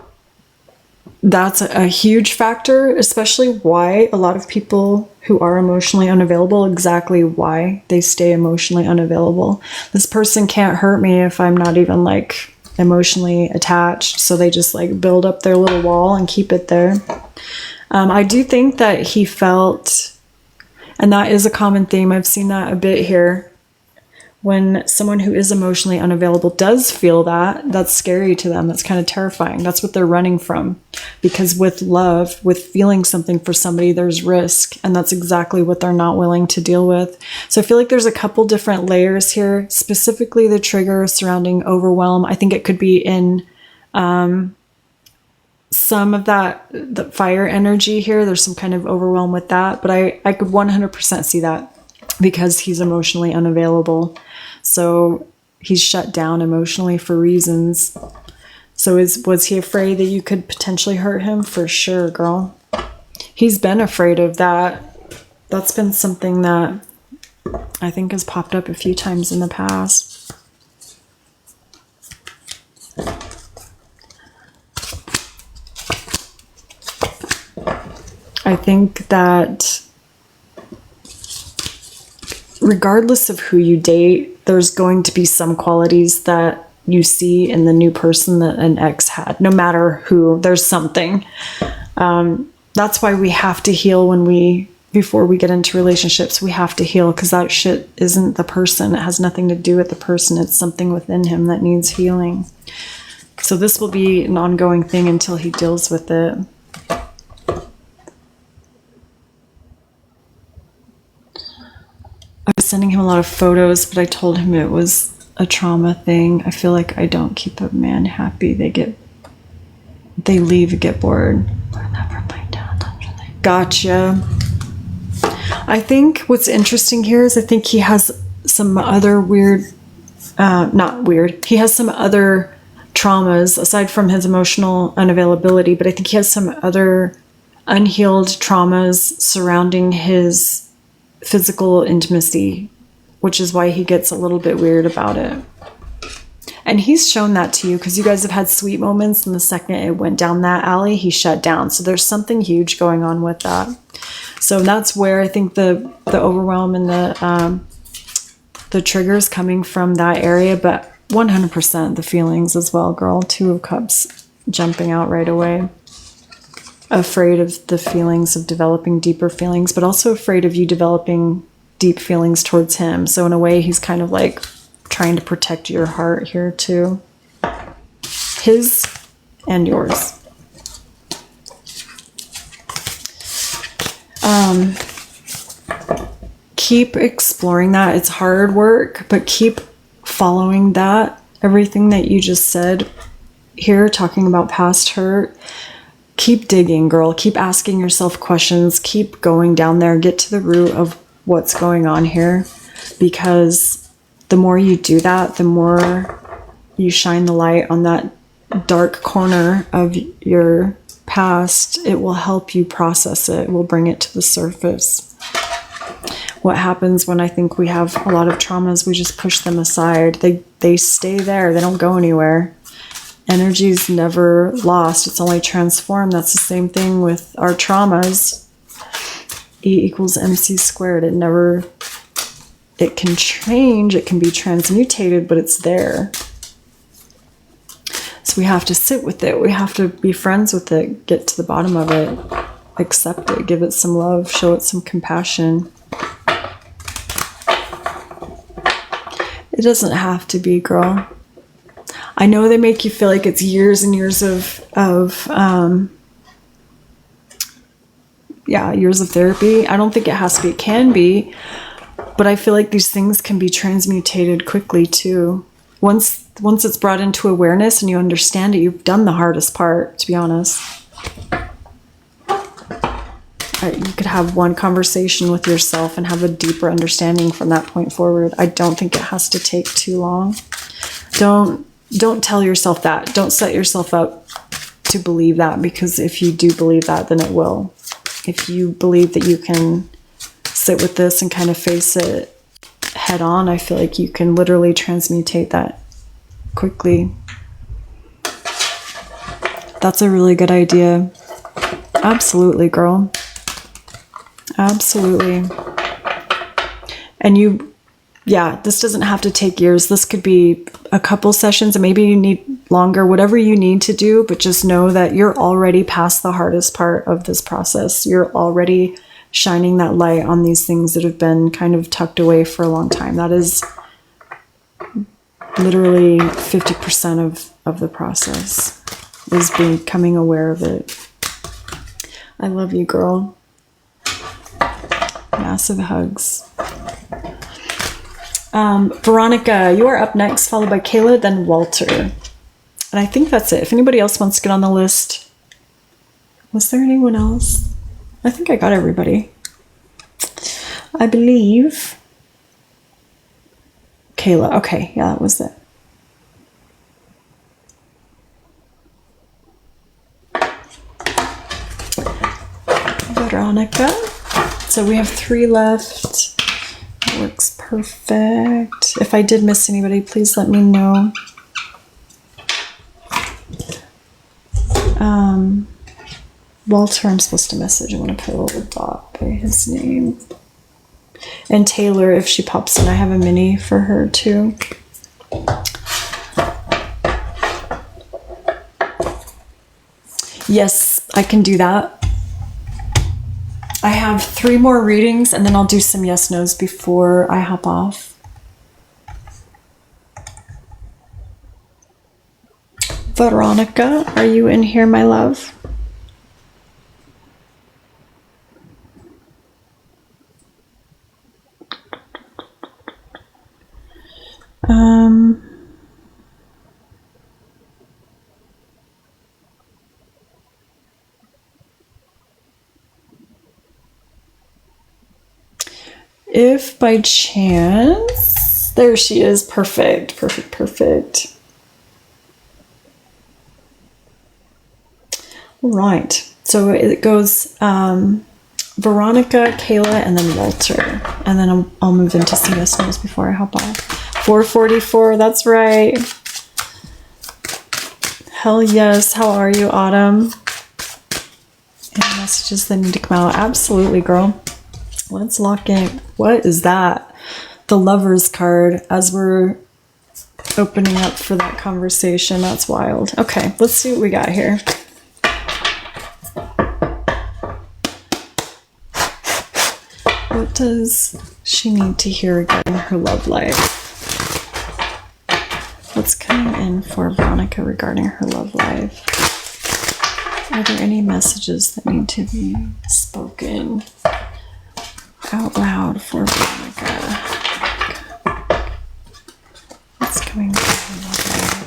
that's a huge factor, especially why a lot of people who are emotionally unavailable, exactly why they stay emotionally unavailable. This person can't hurt me if I'm not even like emotionally attached. So they just like build up their little wall and keep it there. I do think that he felt, And that is a common theme. I've seen that a bit here. When someone who is emotionally unavailable does feel that, that's scary to them. That's kind of terrifying. That's what they're running from. Because with love, with feeling something for somebody, there's risk. And that's exactly what they're not willing to deal with. So I feel like there's a couple different layers here, specifically the trigger surrounding overwhelm. I think it could be in some of that, the fire energy here. There's some kind of overwhelm with that. But I could 100% see that because he's emotionally unavailable. So he's shut down emotionally for reasons. So was he afraid that you could potentially hurt him? For sure, girl. He's been afraid of that. That's been something that I think has popped up a few times in the past. I think that regardless of who you date, there's going to be some qualities that you see in the new person that an ex had. No matter who, there's something. That's why we have to heal before we get into relationships. We have to heal because that shit isn't the person. It has nothing to do with the person. It's something within him that needs healing. So this will be an ongoing thing until he deals with it. I was sending him a lot of photos, but I told him it was a trauma thing. I feel like I don't keep a man happy. They leave and get bored. Gotcha. I think what's interesting here is I think he has some other he has some other traumas aside from his emotional unavailability, but I think he has some other unhealed traumas surrounding his physical intimacy, which is why he gets a little bit weird about it. And he's shown that to you because you guys have had sweet moments, and the second it went down that alley, he shut down. So there's something huge going on with that. So that's where I think the overwhelm and the triggers coming from that area, but 100% the feelings as well, girl. 2 of Cups jumping out right away. Afraid of the feelings of developing deeper feelings, but also afraid of you developing deep feelings towards him. So in a way, he's kind of like trying to protect your heart here too. His and yours. Keep exploring that. It's hard work, but keep following that. Everything that you just said here, talking about past hurt. Keep digging, girl. Keep asking yourself questions. Keep going down there. Get to the root of what's going on here. Because the more you do that, the more you shine the light on that dark corner of your past. It will help you process it. It will bring it to the surface. What happens when I think we have a lot of traumas, we just push them aside. They stay there. They don't go anywhere. Energy is never lost. It's only transformed. That's the same thing with our traumas. E = mc squared. It can change. It can be transmutated, but it's there. So we have to sit with it. We have to be friends with it. Get to the bottom of it. Accept it. Give it some love. Show it some compassion. It doesn't have to be, girl. I know they make you feel like it's years and years of years of therapy. I don't think it has to be. It can be, but I feel like these things can be transmutated quickly too. Once it's brought into awareness and you understand it, you've done the hardest part, to be honest. You could have one conversation with yourself and have a deeper understanding from that point forward. I don't think it has to take too long. Don't tell yourself that. Don't set yourself up to believe that, because if you do believe that, then it will. If you believe that you can sit with this and kind of face it head on, I feel like you can literally transmutate that quickly. That's a really good idea. Absolutely, girl. Absolutely. And this doesn't have to take years. This could be a couple sessions, and maybe you need longer, whatever you need to do, but just know that you're already past the hardest part of this process. You're already shining that light on these things that have been kind of tucked away for a long time. That is literally 50% of the process, is becoming aware of it. I love you, girl. Massive hugs. Veronica, you are up next, followed by Kayla, then Walter. And I think that's it. If anybody else wants to get on the list. Was there anyone else? I think I got everybody. I believe. Kayla. Okay, yeah, that was it. Veronica. So we have 3 left. That works perfect. If I did miss anybody, please let me know. Walter, I'm supposed to message. I want to put a little dot by his name. And Taylor, if she pops in, I have a mini for her too. Yes, I can do that. I have 3 more readings and then I'll do some yes nos before I hop off. Veronica, are you in here, my love? If by chance, there she is. Perfect, perfect, perfect. All right, so it goes Veronica, Kayla, and then Walter. And then I'll move into some yes nos before I hop off. 444, that's right. Hell yes, how are you, Autumn? Any messages that need to come out? Absolutely, girl. Let's lock in. What is that? The Lovers card as we're opening up for that conversation. That's wild. Okay, let's see what we got here. What does she need to hear regarding her love life? What's coming in for Veronica regarding her love life? Are there any messages that need to be spoken out loud for Veronica? What's coming from her love life?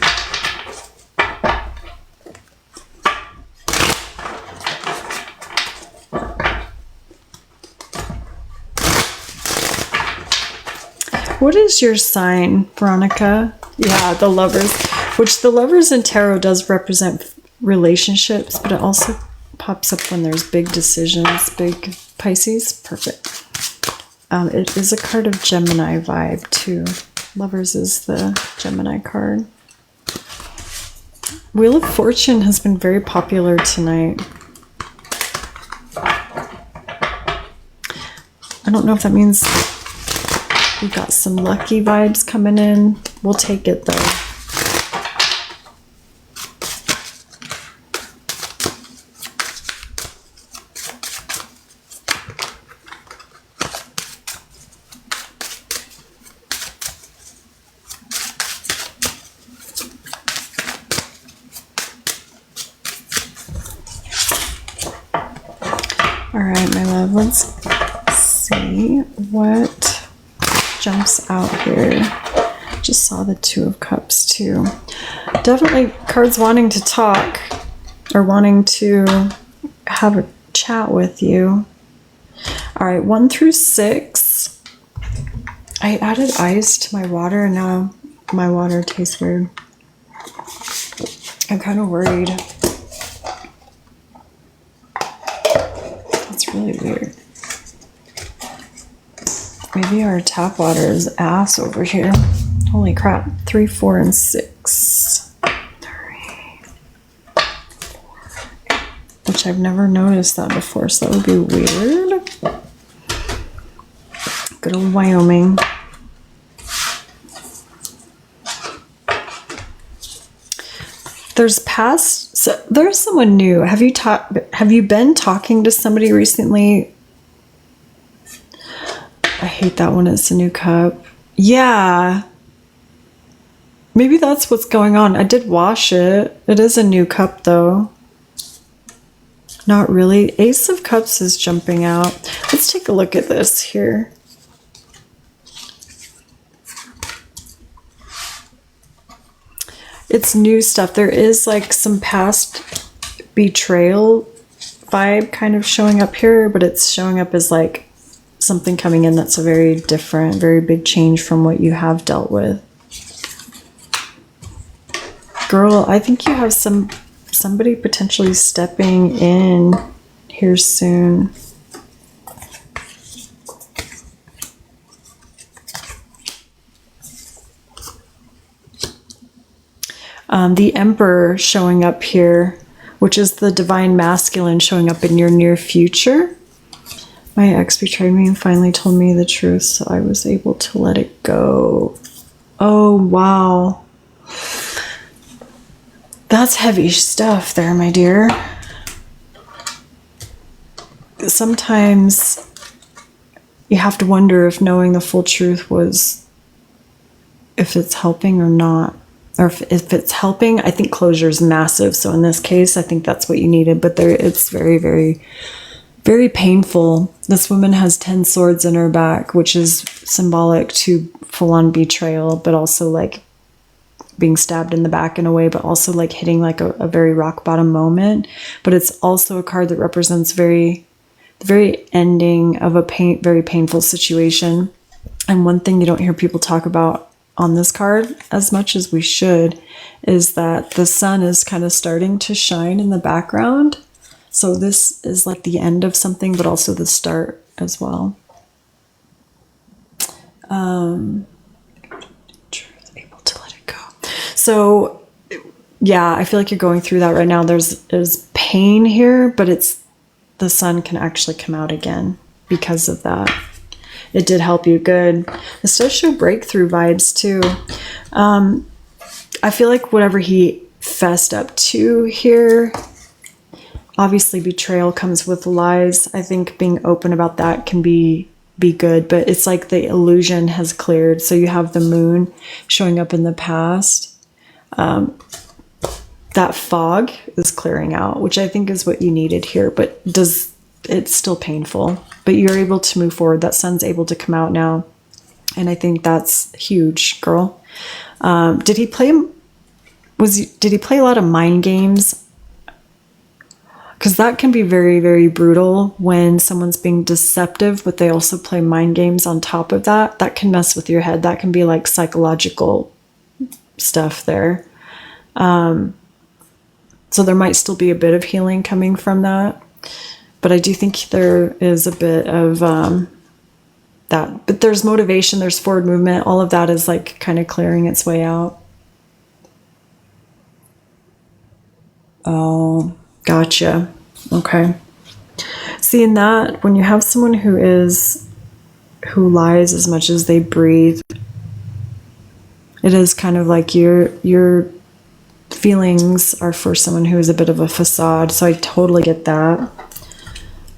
What is your sign, Veronica? Yeah, the Lovers, which the Lovers in tarot does represent relationships, but it also pops up when there's big decisions, big Pisces. Perfect. It is a card of Gemini vibe too. Lovers is the Gemini card. Wheel of Fortune has been very popular tonight. I don't know if that means we got some lucky vibes coming in. We'll take it though. All right, my love, let's see what jumps out here. Just saw the 2 of Cups too. Definitely cards wanting to talk or wanting to have a chat with you. All right, 1 through 6. I added ice to my water and now my water tastes weird. I'm kind of worried. That's really weird. Maybe our tap water is ass over here. Holy crap. 3, 4, and 6. 3, 4. Which I've never noticed that before, so that would be weird. Good old Wyoming. There's someone new. Have you been talking to somebody recently hate that when it's a new cup. Yeah. Maybe that's what's going on. I did wash it. It is a new cup though. Not really. Ace of Cups is jumping out. Let's take a look at this here. It's new stuff. There is like some past betrayal vibe kind of showing up here, but it's showing up as like something coming in that's a very different, very big change from what you have dealt with. Girl, I think you have somebody potentially stepping in here soon. The Emperor showing up here, which is the divine masculine showing up in your near future. My ex betrayed me and finally told me the truth, so I was able to let it go. Oh, wow. That's heavy stuff there, my dear. Sometimes you have to wonder if knowing the full truth was, if it's helping or not. Or if it's helping, I think closure is massive. So in this case, I think that's what you needed. But it's very, very, very painful. This woman has 10 swords in her back, which is symbolic to full-on betrayal, but also like being stabbed in the back in a way, but also like hitting like a very rock bottom moment. But it's also a card that represents the very ending of a very painful situation. And one thing you don't hear people talk about on this card as much as we should is that the sun is kind of starting to shine in the background. So this is like the end of something, but also the start as well. Truth, able to let it go. So yeah, I feel like you're going through that right now. There's pain here, but the sun can actually come out again because of that. It did help you. Good. This does show breakthrough vibes too. I feel like whatever he fessed up to here, obviously betrayal comes with lies. I think being open about that can be good, but it's like the illusion has cleared. So you have the moon showing up in the past. That fog is clearing out, which I think is what you needed here, but it's still painful. But you're able to move forward. That sun's able to come out now. And I think that's huge, girl. Did he play a lot of mind games? Because that can be very, very brutal when someone's being deceptive, but they also play mind games on top of that. That can mess with your head. That can be like psychological stuff there. So there might still be a bit of healing coming from that. But I do think there is a bit of that. But there's motivation, there's forward movement. All of that is like kind of clearing its way out. Oh, gotcha. Okay. Seeing that, when you have someone who lies as much as they breathe, it is kind of like your feelings are for someone who is a bit of a facade. So I totally get that.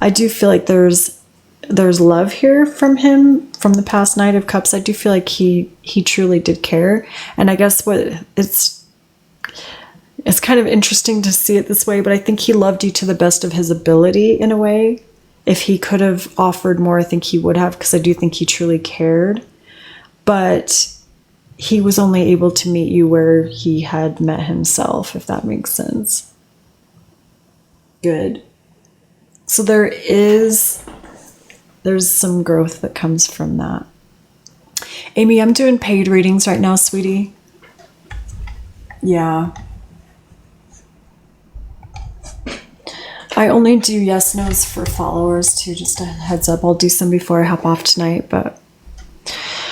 I do feel like there's love here from him from the past Knight of Cups. I do feel like he truly did care. And I guess it's kind of interesting to see it this way, but I think he loved you to the best of his ability in a way. If he could have offered more, I think he would have, because I do think he truly cared. But he was only able to meet you where he had met himself, if that makes sense. Good. So there's some growth that comes from that. Amy, I'm doing paid readings right now, sweetie. Yeah. I only do yes, no's for followers too, just a heads up. I'll do some before I hop off tonight, but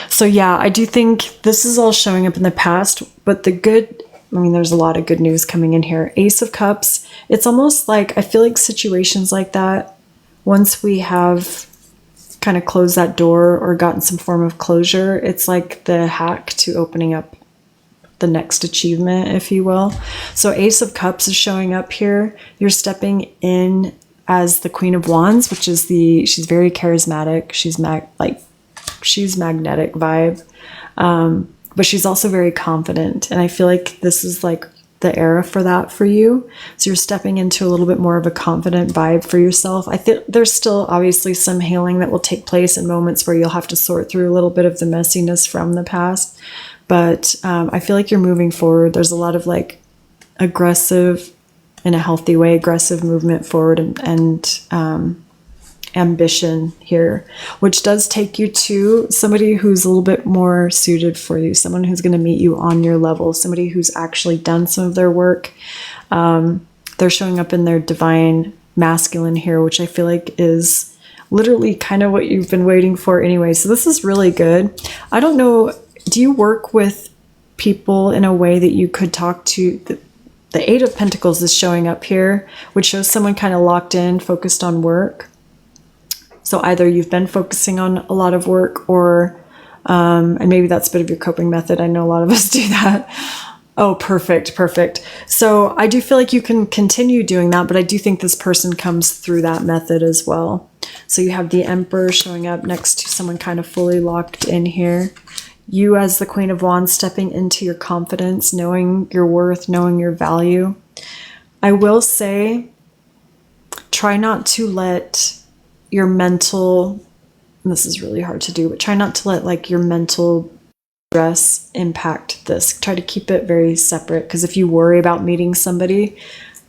so yeah, I do think this is all showing up in the past, but there's a lot of good news coming in here. Ace of Cups. It's almost like, I feel like situations like that, once we have kind of closed that door or gotten some form of closure, it's like the hack to opening up the next achievement, if you will. So Ace of Cups is showing up here. You're stepping in as the Queen of Wands, which is she's very charismatic. She's like she's magnetic vibe. But she's also very confident. And I feel like this is like the era for that for you. So you're stepping into a little bit more of a confident vibe for yourself. I think there's still obviously some healing that will take place in moments where you'll have to sort through a little bit of the messiness from the past. But I feel like you're moving forward. There's a lot of like aggressive, in a healthy way, aggressive movement forward and ambition here, which does take you to somebody who's a little bit more suited for you, someone who's going to meet you on your level, somebody who's actually done some of their work. They're showing up in their divine masculine here, which I feel like is literally kind of what you've been waiting for anyway. So this is really good. I don't know, do you work with people in a way that you could talk to? The Eight of Pentacles is showing up here, which shows someone kind of locked in, focused on work. So either you've been focusing on a lot of work or, and maybe that's a bit of your coping method. I know a lot of us do that. Oh, perfect. So I do feel like you can continue doing that, but I do think this person comes through that method as well. So you have the Emperor showing up next to someone kind of fully locked in here. You as the Queen of Wands stepping into your confidence, knowing your worth, knowing your value. I will say, try not to let your mental, and this is really hard to do, but try not to let like your mental stress impact this. Try to keep it very separate, because if you worry about meeting somebody,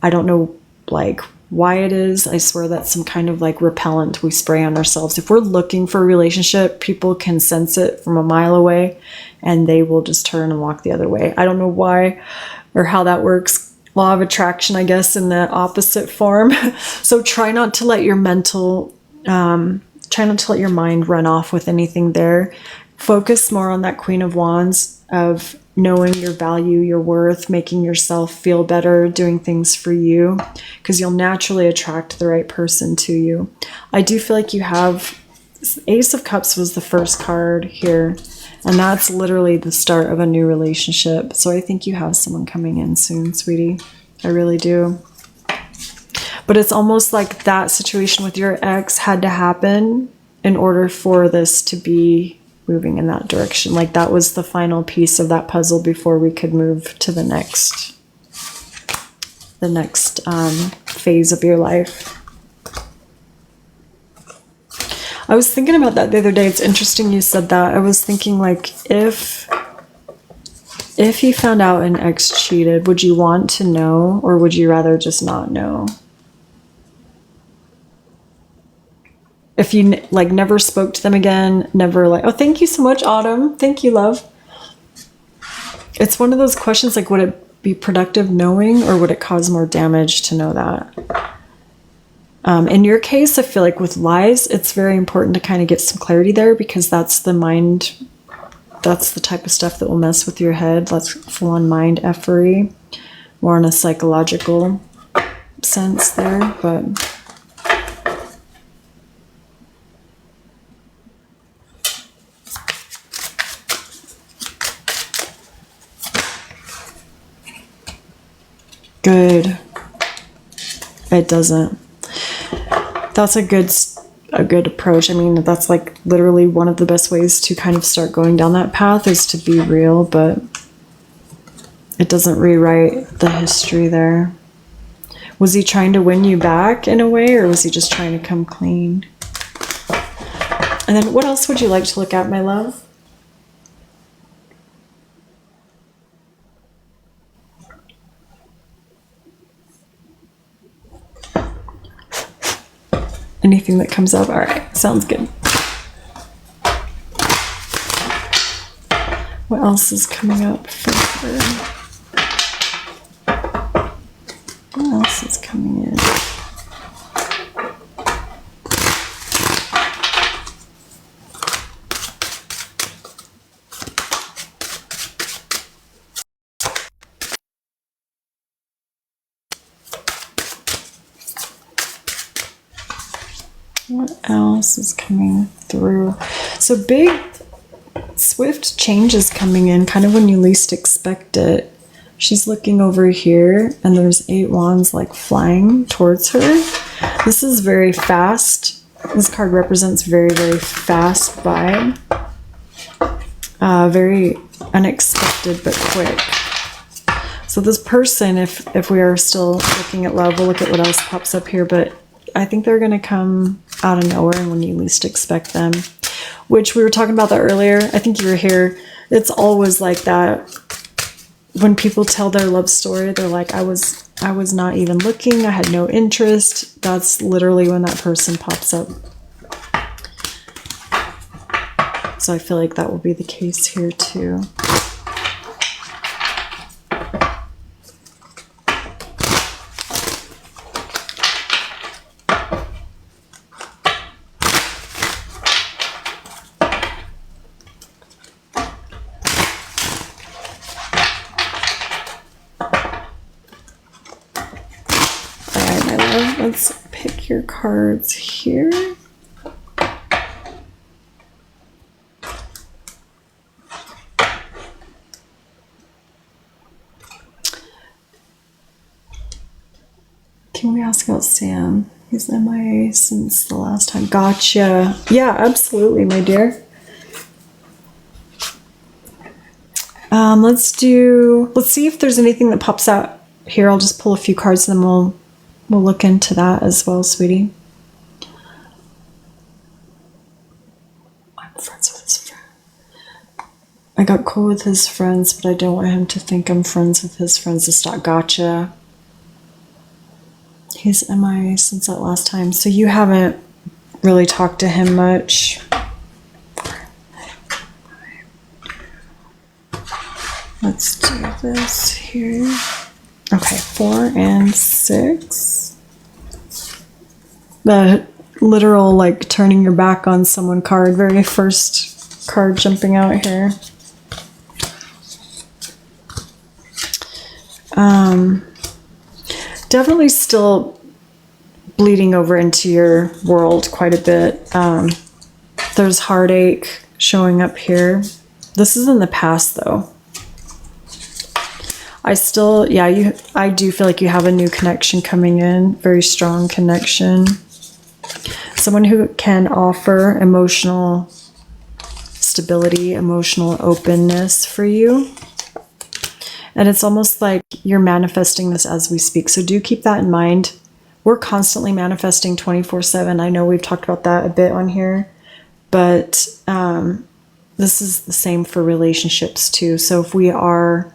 I don't know like why it is. I swear that's some kind of like repellent we spray on ourselves. If we're looking for a relationship, people can sense it from a mile away and they will just turn and walk the other way. I don't know why or how that works. Law of attraction, I guess, in the opposite form. So try not to let your mental try not to let your mind run off with anything there. Focus more on that Queen of Wands of knowing your value, your worth, making yourself feel better, doing things for you, because you'll naturally attract the right person to you. I do feel like you have, Ace of Cups was the first card here, and that's literally the start of a new relationship. So I think you have someone coming in soon, sweetie. I really do. But it's almost like that situation with your ex had to happen in order for this to be moving in that direction. Like that was the final piece of that puzzle before we could move to the next phase of your life. I was thinking about that the other day. It's interesting you said that. I was thinking like if he found out an ex cheated, would you want to know or would you rather just not know? If you like never spoke to them again, never like, oh, thank you so much, Autumn. Thank you, love. It's one of those questions like, would it be productive knowing or would it cause more damage to know that? In your case, I feel like with lies, it's very important to kind of get some clarity there because that's the mind, that's the type of stuff that will mess with your head. That's full on mind effery, more in a psychological sense there, but good. It doesn't. That's a good approach. I mean, that's like literally one of the best ways to kind of start going down that path is to be real, but it doesn't rewrite the history there. Was he trying to win you back in a way, or was he just trying to come clean? And then what else would you like to look at, my love? Anything that comes up? All right, sounds good. What else is coming up for her? What else is coming in? What else is coming through? So big, swift changes coming in, kind of when you least expect it. She's looking over here, and there's 8 wands like flying towards her. This is very fast. This card represents very, very fast vibe. Very unexpected but quick. So this person, if we are still looking at love, we'll look at what else pops up here, but I think they're going to come out of nowhere and when you least expect them, which we were talking about that earlier. I think you were here. It's always like that. When people tell their love story, they're like, I was not even looking. I had no interest. That's literally when that person pops up. So I feel like that will be the case here too. Let's pick your cards here. Can we ask about Sam? He's MIA since the last time. Gotcha. Yeah, absolutely, my dear. Let's see if there's anything that pops out here. I'll just pull a few cards and then we'll look into that as well, sweetie. I'm friends with his friend. I got cool with his friends, but I don't want him to think I'm friends with his friends. Gotcha. He's MIA since that last time. So you haven't really talked to him much. Let's do this here. Okay, 4 and 6. The literal, like, turning your back on someone card. Very first card jumping out here. Definitely still bleeding over into your world quite a bit. There's heartache showing up here. This is in the past, though. I do feel like you have a new connection coming in, very strong connection. Someone who can offer emotional stability, emotional openness for you. And it's almost like you're manifesting this as we speak. So do keep that in mind. We're constantly manifesting 24/7. I know we've talked about that a bit on here, but this is the same for relationships too. So if we are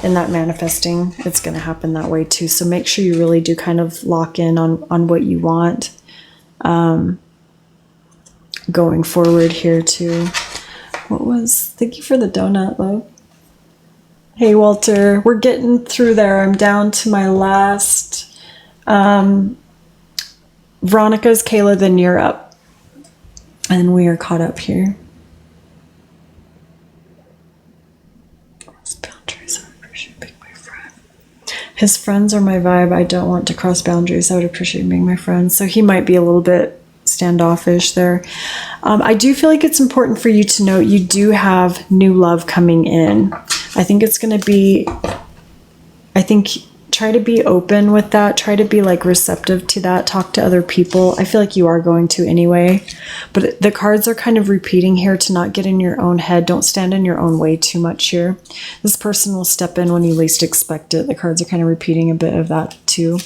in that manifesting, it's going to happen that way too. So make sure you really do kind of lock in on what you want going forward here too. Thank you for the donut, love. Hey, Walter, we're getting through there. I'm down to my last. Veronica's, Kayla, then you're up. And we are caught up here. Boundaries, I would appreciate being my friend. His friends are my vibe. I don't want to cross boundaries. I would appreciate being my friend. So he might be a little bit standoffish there. I do feel like it's important for you to know you do have new love coming in. I think it's going to be, try to be open with that. Try to be like receptive to that. Talk to other people. I feel like you are going to anyway, but the cards are kind of repeating here to not get in your own head. Don't stand in your own way too much here. This person will step in when you least expect it. The cards are kind of repeating a bit of that too.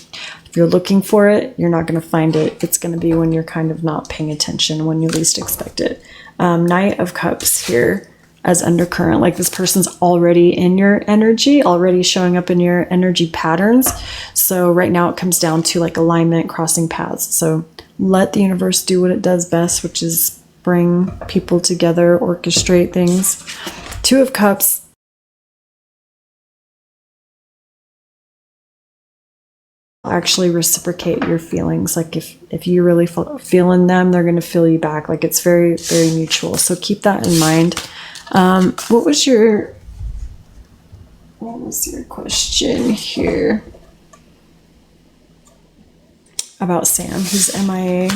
If you're looking for it, you're not going to find it. It's going to be when you're kind of not paying attention, when you least expect it. Knight of Cups here as undercurrent, like this person's already in your energy, already showing up in your energy patterns. So right now it comes down to like alignment, crossing paths. So let the universe do what it does best, which is bring people together, orchestrate things. 2 of Cups. Actually reciprocate your feelings. Like if you really feeling them, they're going to feel you back. Like it's very, very mutual. So keep that in mind. What was your question here about Sam? He's MIA.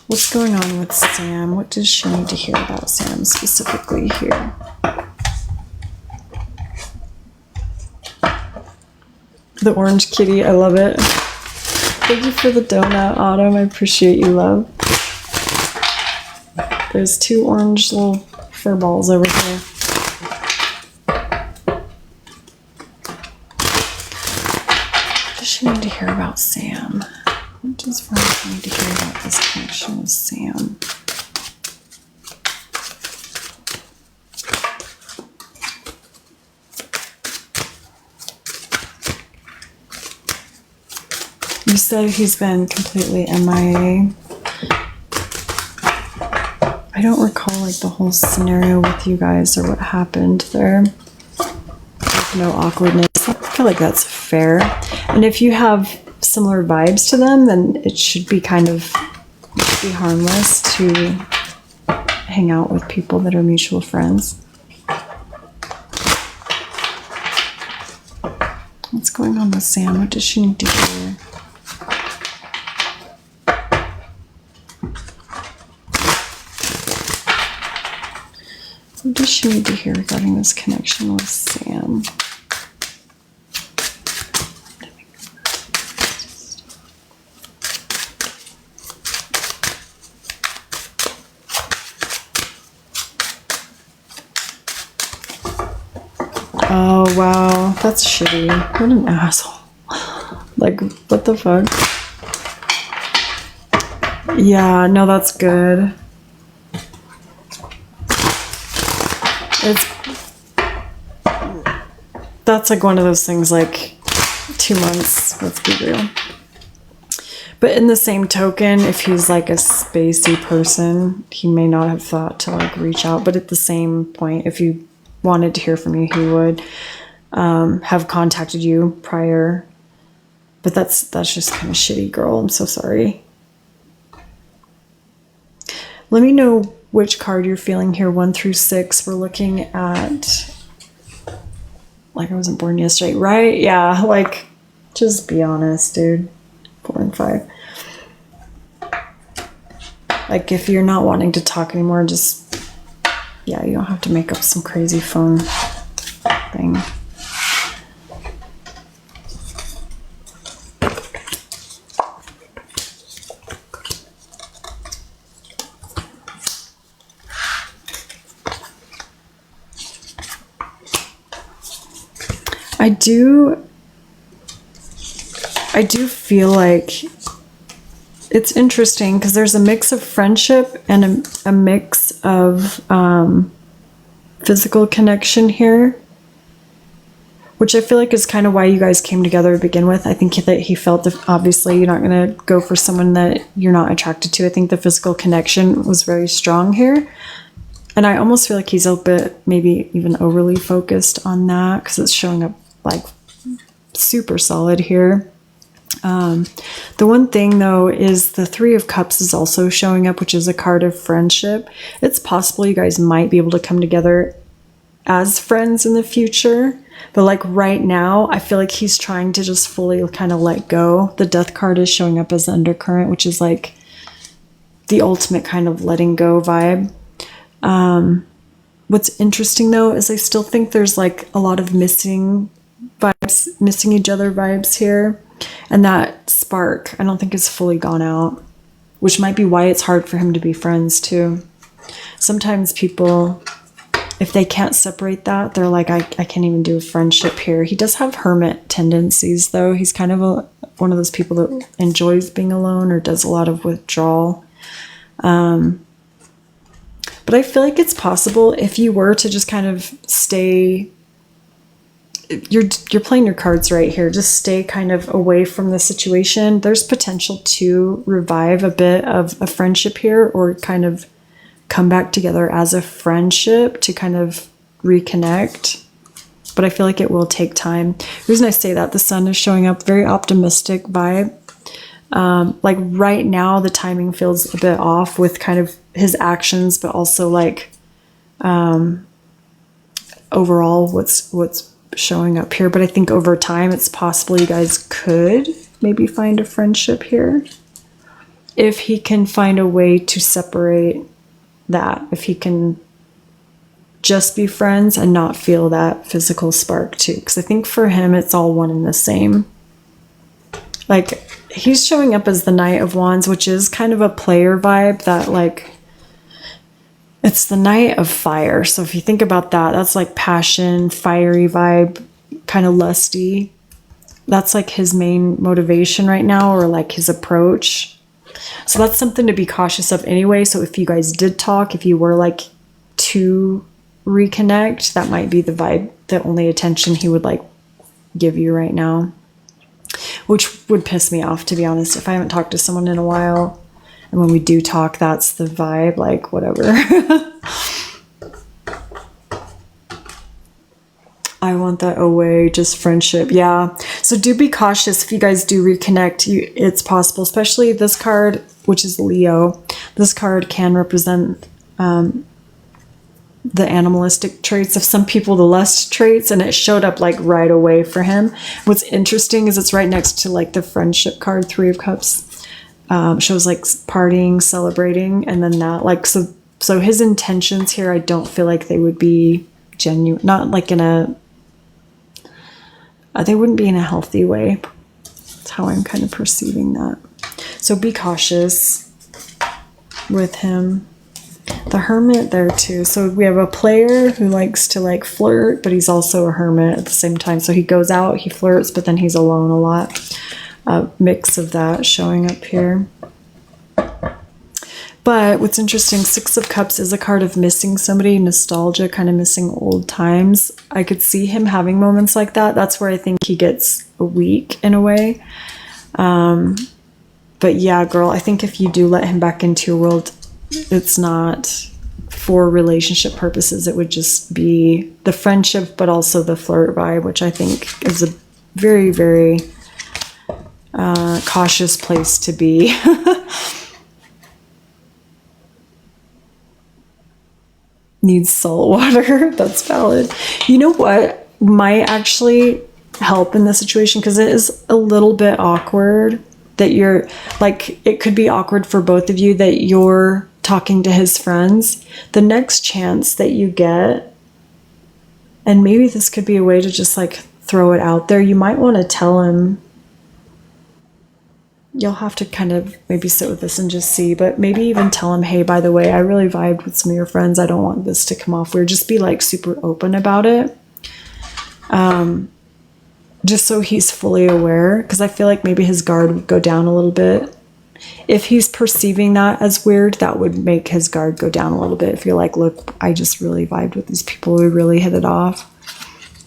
What's going on with Sam? What does she need to hear about Sam specifically here? The orange kitty, I love it. Thank you for the donut, Autumn. I appreciate you, love. There's 2 orange little fur balls over here. What does she need to hear about Sam? What does Veronica need to hear about this connection with Sam? You said he's been completely MIA. I don't recall like the whole scenario with you guys or what happened there. Like, no awkwardness. I feel like that's fair. And if you have similar vibes to them, then it should be kind of be harmless to hang out with people that are mutual friends. What's going on with Sam? What does she need to hear? What does she need to hear regarding this connection with Sam? Oh, wow. That's shitty. What an asshole. Like, what the fuck? Yeah, no, that's good. That's like one of those things, like 2 months, let's be real. But in the same token, if he's like a spacey person, he may not have thought to like reach out. But at the same point, if you wanted to hear from you, he would have contacted you prior. But that's just kind of shitty, girl. I'm so sorry. Let me know which card you're feeling here, 1 through 6. We're looking at, like I wasn't born yesterday, right? Yeah, like, just be honest, dude. 4 and 5. Like, if you're not wanting to talk anymore, just, yeah, you don't have to make up some crazy phone thing. I do feel like it's interesting because there's a mix of friendship and a mix of physical connection here, which I feel like is kind of why you guys came together to begin with. I think that he felt that obviously you're not going to go for someone that you're not attracted to. I think the physical connection was very strong here. And I almost feel like he's a bit maybe even overly focused on that because it's showing up like super solid here. The one thing though is the 3 of Cups is also showing up, which is a card of friendship. It's possible you guys might be able to come together as friends in the future. But like right now, I feel like he's trying to just fully kind of let go. The Death card is showing up as undercurrent, which is like the ultimate kind of letting go vibe. What's interesting though is I still think there's like a lot of missing vibes, missing each other vibes here. And that spark, I don't think is fully gone out, which might be why it's hard for him to be friends too. Sometimes people, if they can't separate that, they're like, I can't even do a friendship here. He does have hermit tendencies though. He's kind of one of those people that enjoys being alone or does a lot of withdrawal. But I feel like it's possible if you were to just kind of stay, you're playing your cards right here, just stay kind of away from the situation. There's potential to revive a bit of a friendship here or kind of come back together as a friendship to kind of reconnect. But I feel like it will take time. The reason I say that, the sun is showing up, very optimistic vibe. Like right now, the timing feels a bit off with kind of his actions, but also like overall what's showing up here. But I think over time, it's possible you guys could maybe find a friendship here if he can find a way to separate that, if he can just be friends and not feel that physical spark too. Because I think for him, it's all one and the same. Like, he's showing up as the Knight of Wands, which is kind of a player vibe that, like, it's the Knight of Fire. So if you think about that, that's like passion, fiery vibe, kind of lusty. That's like his main motivation right now, or like his approach. So that's something to be cautious of anyway. So if you guys did talk, if you were like to reconnect, that might be the vibe, the only attention he would like give you right now, which would piss me off, to be honest. If I haven't talked to someone in a while, and when we do talk, that's the vibe, like whatever. I want that away, just friendship. Yeah. So do be cautious if you guys do reconnect. It's possible, especially this card, which is Leo. This card can represent the animalistic traits of some people, the lust traits, and it showed up like right away for him. What's interesting is it's right next to like the friendship card, Three of Cups. Shows like partying, celebrating, and then that, like, so his intentions here, I don't feel like they would be genuine, not like in a, they wouldn't be in a healthy way. That's how I'm kind of perceiving that. So be cautious with him. The Hermit there too. So we have a player who likes to like flirt, but he's also a hermit at the same time. So he goes out, he flirts, but then he's alone a lot. A mix of that showing up here. But what's interesting, Six of Cups is a card of missing somebody, nostalgia, kind of missing old times. I could see him having moments like that. That's where I think he gets weak in a way. But yeah, girl, I think if you do let him back into your world, it's not for relationship purposes. It would just be the friendship, but also the flirt vibe, which I think is a very, very cautious place to be. Needs salt water. That's valid. You know what might actually help in this situation, because it is a little bit awkward that you're like, it could be awkward for both of you that you're talking to his friends. The next chance that you get, and maybe this could be a way to just like throw it out there, you might want to tell him. You'll have to kind of maybe sit with this and just see, but maybe even tell him, hey, by the way, I really vibed with some of your friends. I don't want this to come off weird. Just be like super open about it. Just so he's fully aware, because I feel like maybe his guard would go down a little bit. If he's perceiving that as weird, that would make his guard go down a little bit. If you're like, look, I just really vibed with these people. We really hit it off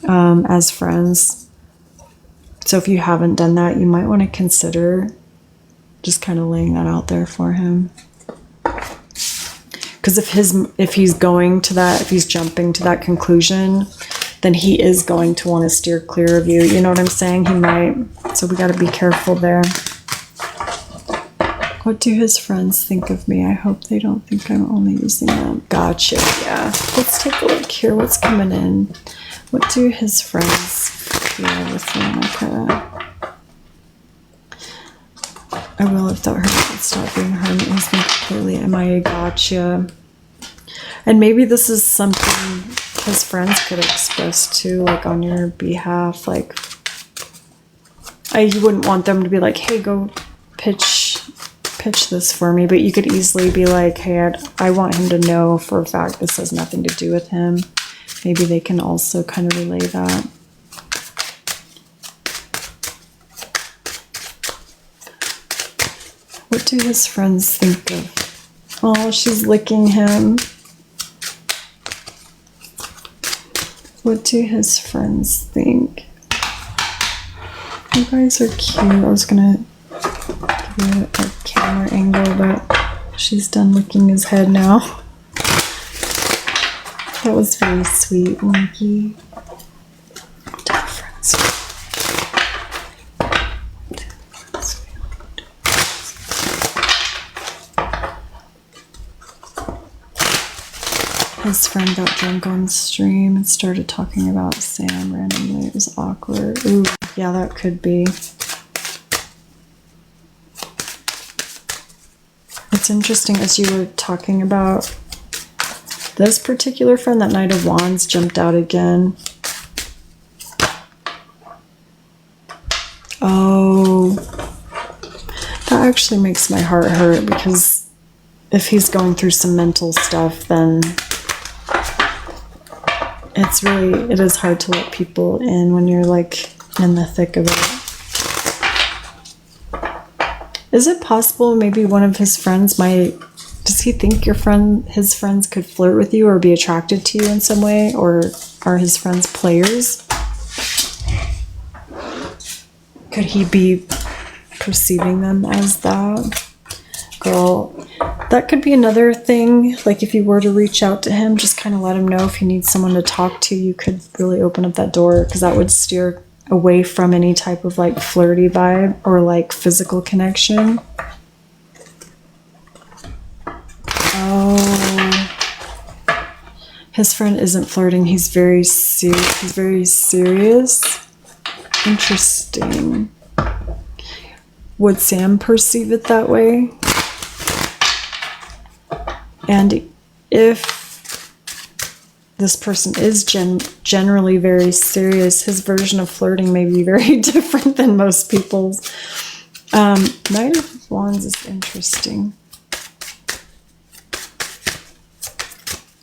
as friends. So if you haven't done that, you might want to consider just kind of laying that out there for him. Because if he's going to that, if he's jumping to that conclusion, then he is going to want to steer clear of you. You know what I'm saying? He might. So we got to be careful there. What do his friends think of me? I hope they don't think I'm only using them. Gotcha. Yeah. Let's take a look here. What's coming in? What do his friends feel with Veronica? I will if that hurt. Would stop being hermit. He's been completely MIA. Gotcha. And maybe this is something his friends could express too, like on your behalf. Like, you wouldn't want them to be like, hey, go pitch this for me. But you could easily be like, hey, I want him to know for a fact this has nothing to do with him. Maybe they can also kind of relay that. What do his friends think of? Oh, she's licking him. What do his friends think? You guys are cute. I was gonna give you a camera angle, but she's done licking his head now. That was very sweet, Winky. What do friends feel? His friend got drunk on stream and started talking about Sam randomly. It was awkward. Ooh, yeah, that could be. It's interesting, as you were talking about this particular friend, that Knight of Wands jumped out again. Oh, actually makes my heart hurt, because if he's going through some mental stuff, then it is hard to let people in when you're like in the thick of it. Is it possible maybe one of his friends does he think his friends could flirt with you or be attracted to you in some way? Or are his friends players? Could he be perceiving them as that? Girl, that could be another thing. Like if you were to reach out to him, just kind of let him know if he needs someone to talk to. You could really open up that door, because that would steer away from any type of like flirty vibe or like physical connection. Oh, his friend isn't flirting. He's very serious. Interesting. Would Sam perceive it that way? And if this person is generally very serious, his version of flirting may be very different than most people's. Knight of Wands is interesting.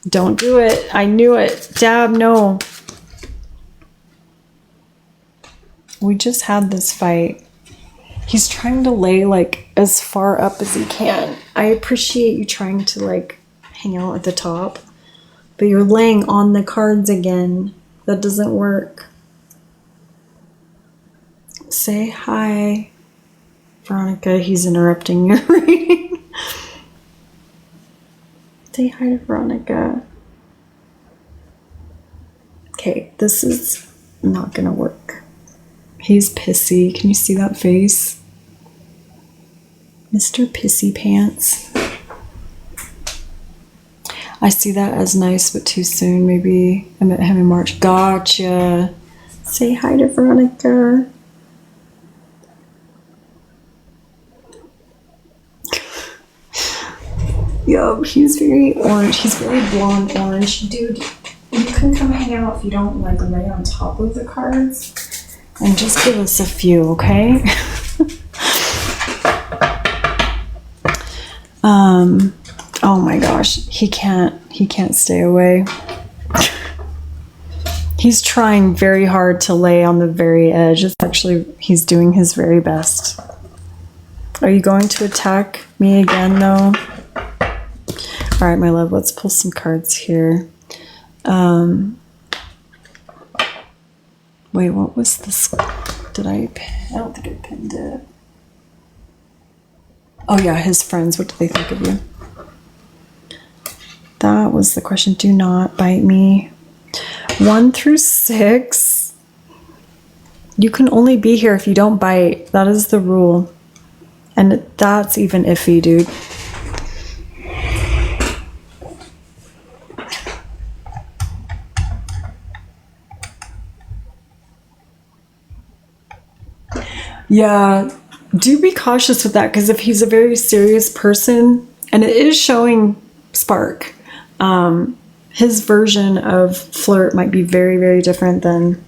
Don't do it. I knew it. Dab, no. We just had this fight. He's trying to lay like as far up as he can. I appreciate you trying to like hang out at the top, but you're laying on the cards again. That doesn't work. Say hi, Veronica. He's interrupting your reading. Say hi to Veronica. Okay, this is not gonna work. He's pissy. Can you see that face? Mr. Pissy Pants. I see that as nice, but too soon. Maybe I met him in March. Gotcha. Say hi to Veronica. Yo, he's very orange. He's very blonde orange. Dude, you can come hang out if you don't like lay on top of the cards. And just give us a few, okay? Oh my gosh, he can't stay away. He's trying very hard to lay on the very edge. It's actually, he's doing his very best. Are you going to attack me again, though? All right, my love, let's pull some cards here. Wait, what was this? I don't think I pinned it. Oh yeah, his friends, what do they think of you? That was the question. Do not bite me. 1 through 6. You can only be here if you don't bite. That is the rule. And that's even iffy, dude. Yeah, do be cautious with that, because if he's a very serious person, and it is showing spark, his version of flirt might be very, very different than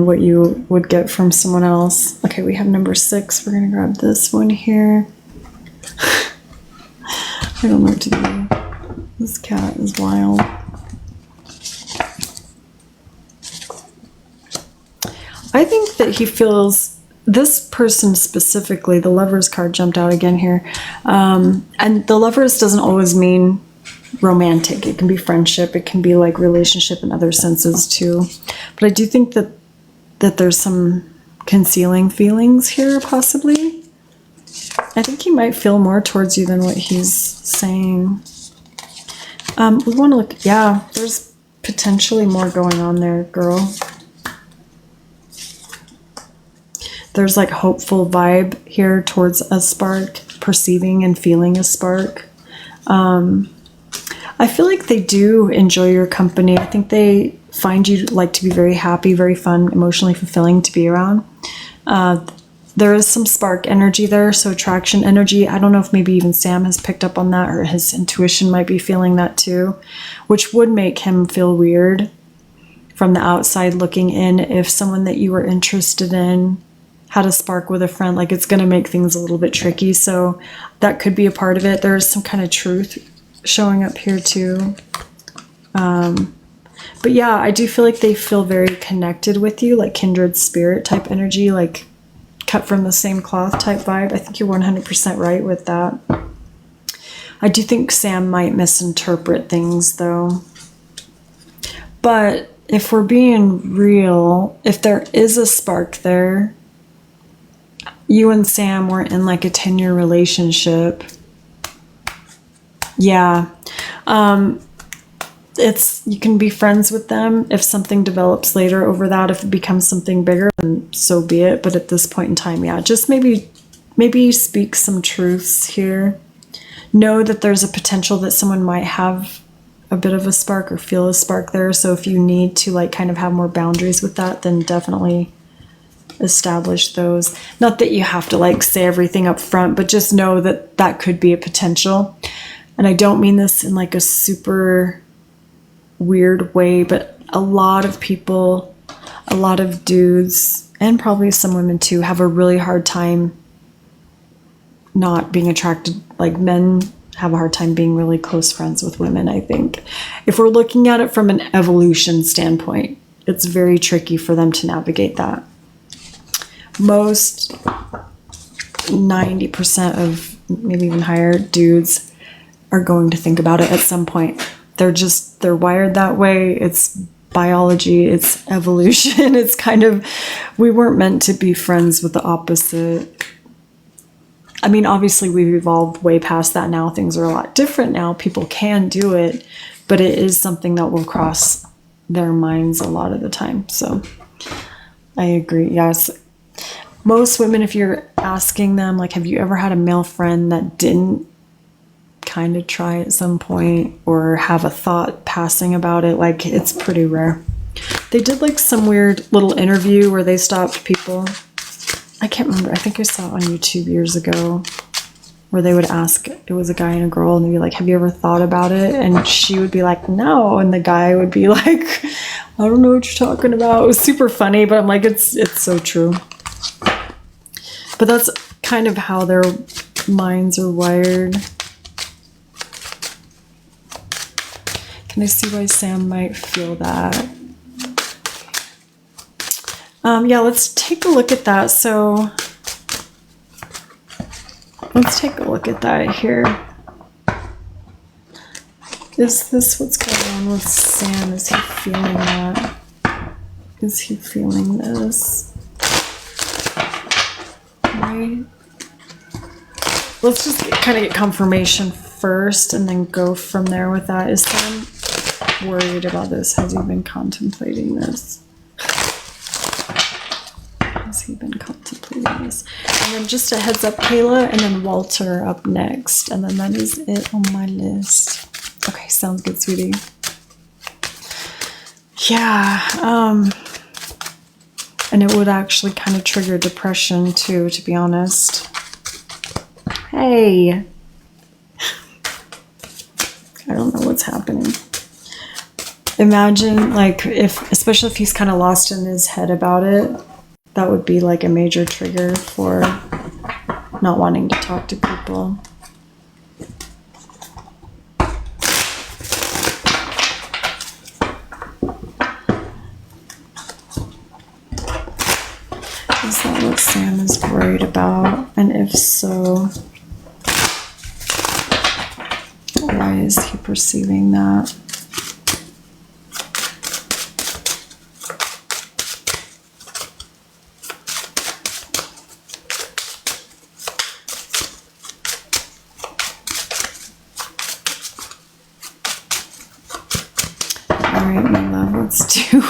what you would get from someone else. Okay, we have number 6. We're gonna grab this one here. I don't know what to do. This cat is wild. I think that he feels, this person specifically, the Lovers card jumped out again here. And the Lovers doesn't always mean romantic. It can be friendship. It can be like relationship in other senses too. But I do think that there's some concealing feelings here, possibly. I think he might feel more towards you than what he's saying. We want to look, yeah, there's potentially more going on there, girl. There's like hopeful vibe here towards a spark, perceiving and feeling a spark. I feel like they do enjoy your company. I think they find you like to be very happy, very fun, emotionally fulfilling to be around. There is some spark energy there, so attraction energy. I don't know if maybe even Sam has picked up on that, or his intuition might be feeling that too, which would make him feel weird from the outside looking in if someone that you were interested in had a spark with a friend, like it's going to make things a little bit tricky. So that could be a part of it. There's some kind of truth showing up here too. But yeah, I do feel like they feel very connected with you, like kindred spirit type energy, like cut from the same cloth type vibe. I think you're 100% right with that. I do think Sam might misinterpret things though. But if we're being real, if there is a spark there, you and Sam were in like a 10-year relationship. Yeah. You can be friends with them. If something develops later over that, if it becomes something bigger, then so be it. But at this point in time, yeah, just maybe speak some truths here. Know that there's a potential that someone might have a bit of a spark or feel a spark there. So if you need to like kind of have more boundaries with that, then definitely establish those. Not that you have to like say everything up front, but just know that that could be a potential. And I don't mean this in like a super weird way, but a lot of people, a lot of dudes, and probably some women too, have a really hard time not being attracted. Like men have a hard time being really close friends with women, I think. If we're looking at it from an evolution standpoint, it's very tricky for them to navigate that. Most 90% of, maybe even higher, dudes are going to think about it at some point. They're wired that way. It's biology, it's evolution. It's kind of, we weren't meant to be friends with the opposite. I mean, obviously we've evolved way past that now. Things are a lot different now. People can do it, but it is something that will cross their minds a lot of the time. So I agree. Yes. Most women, if you're asking them, like, have you ever had a male friend that didn't kind of try at some point or have a thought passing about it? Like, it's pretty rare. They did like some weird little interview where they stopped people. I can't remember. I think I saw it on YouTube years ago where they would ask, it was a guy and a girl, and they'd be like, have you ever thought about it? And she would be like, no. And the guy would be like, I don't know what you're talking about. It was super funny, but I'm like, it's so true. But that's kind of how their minds are wired. Can I see why Sam might feel that? Yeah, let's take a look at that. So let's take a look at that here. Is this what's going on with Sam? Is he feeling that? Is he feeling this? Right? Let's just kind of get confirmation first and then go from there with that. Is Sam worried about this? Has he been contemplating this? Has he been contemplating this? And then just a heads up, Kayla, and then Walter up next. And then that is it on my list. Okay, sounds good, sweetie. Yeah, and it would actually kind of trigger depression too, to be honest. Hey. I don't know what's happening. Imagine, like, especially if he's kind of lost in his head about it, that would be like a major trigger for not wanting to talk to people. Is that what Sam is worried about? And if so, why is he perceiving that? Alright, my love, let's do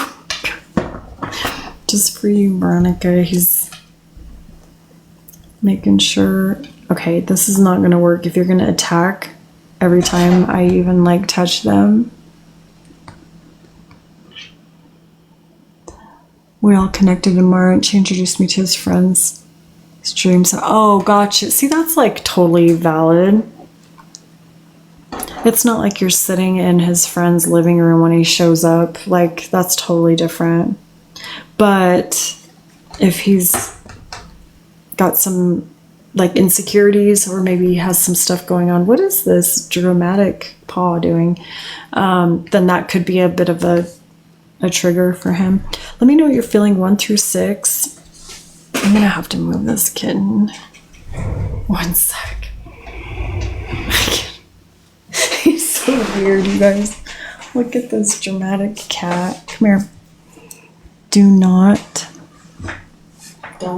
just for you, Veronica. He's making sure, okay, this is not going to work if you're going to attack every time I even like touch them. We all connected in March. He introduced me to his friends. His dreams. Oh, gotcha. See, that's like totally valid. It's not like you're sitting in his friend's living room when he shows up. Like, that's totally different. But if he's got some like insecurities, or maybe he has some stuff going on. What is this dramatic paw doing? Then that could be a bit of a trigger for him. Let me know what you're feeling 1 through 6. I'm gonna have to move this kitten. 1 sec. He's so weird, you guys. Look at this dramatic cat. Come here. Don't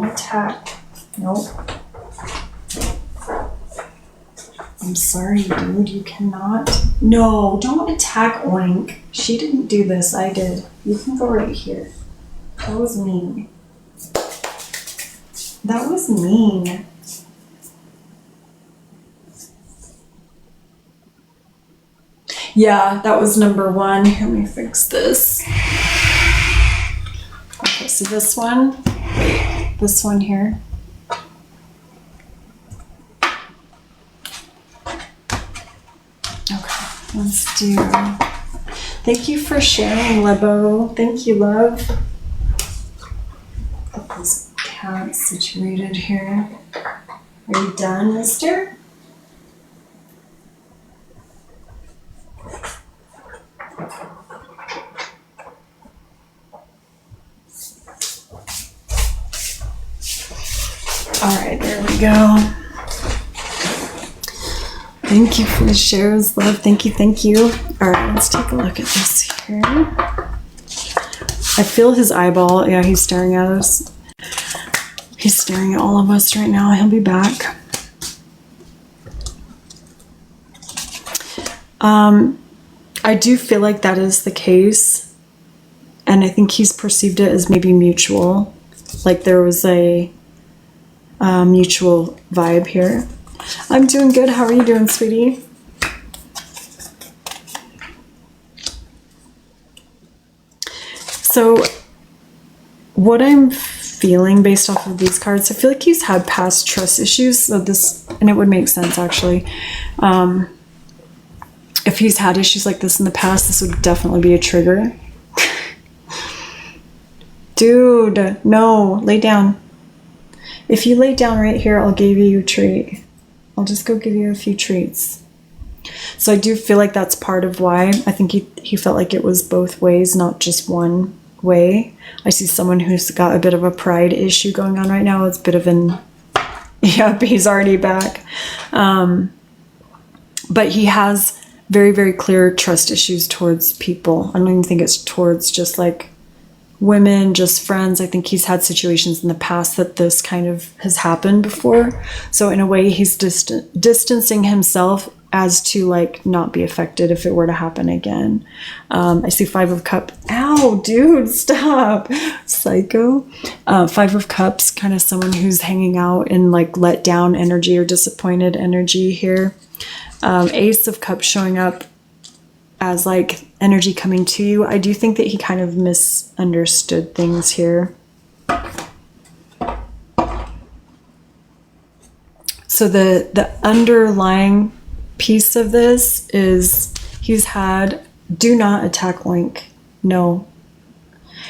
attack. Nope. I'm sorry, dude. You cannot. No, don't attack Oink. She didn't do this. I did. You can go right here. That was mean. That was mean. Yeah, that was number 1. Let me fix this. Okay, so this one here. Okay, let's do. Thank you for sharing, Lebo. Thank you, love. Get this cat situated here. Are you done, mister? All right, there we go. Thank you for the shares, love. Thank you, thank you. All right, let's take a look at this here. I feel his eyeball. Yeah, he's staring at us. He's staring at all of us right now. He'll be back. I do feel like that is the case. And I think he's perceived it as maybe mutual. Like there was a mutual vibe here. I'm doing good. How are you doing, sweetie? So what I'm feeling based off of these cards, I feel like he's had past trust issues. So this, and it would make sense actually. If he's had issues like this in the past, this would definitely be a trigger. Dude, no, lay down. If you lay down right here, I'll give you a treat. I'll just go give you a few treats. So I do feel like that's part of why. I think he felt like it was both ways, not just one way. I see someone who's got a bit of a pride issue going on right now. It's a bit of an, yep, he's already back. But he has very, very clear trust issues towards people. I don't even think it's towards just like women, just friends. I think he's had situations in the past that this kind of has happened before. So in a way, he's distancing himself as to like not be affected if it were to happen again. I see 5 of Cups. Ow, dude, stop. Psycho. 5 of Cups, kind of someone who's hanging out in like let down energy or disappointed energy here. Ace of Cups showing up as like energy coming to you. I do think that he kind of misunderstood things here. So the underlying piece of this is he's had, do not attack Oink. No.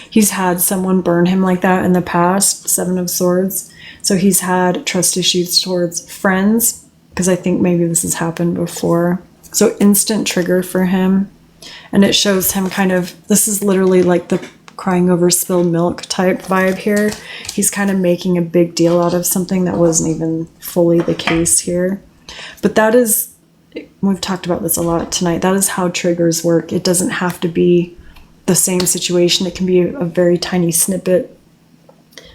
He's had someone burn him like that in the past, 7 of Swords. So he's had trust issues towards friends, because I think maybe this has happened before. So instant trigger for him. And it shows him kind of, this is literally like the crying over spilled milk type vibe here. He's kind of making a big deal out of something that wasn't even fully the case here. But that is, we've talked about this a lot tonight, that is how triggers work. It doesn't have to be the same situation. It can be a very tiny snippet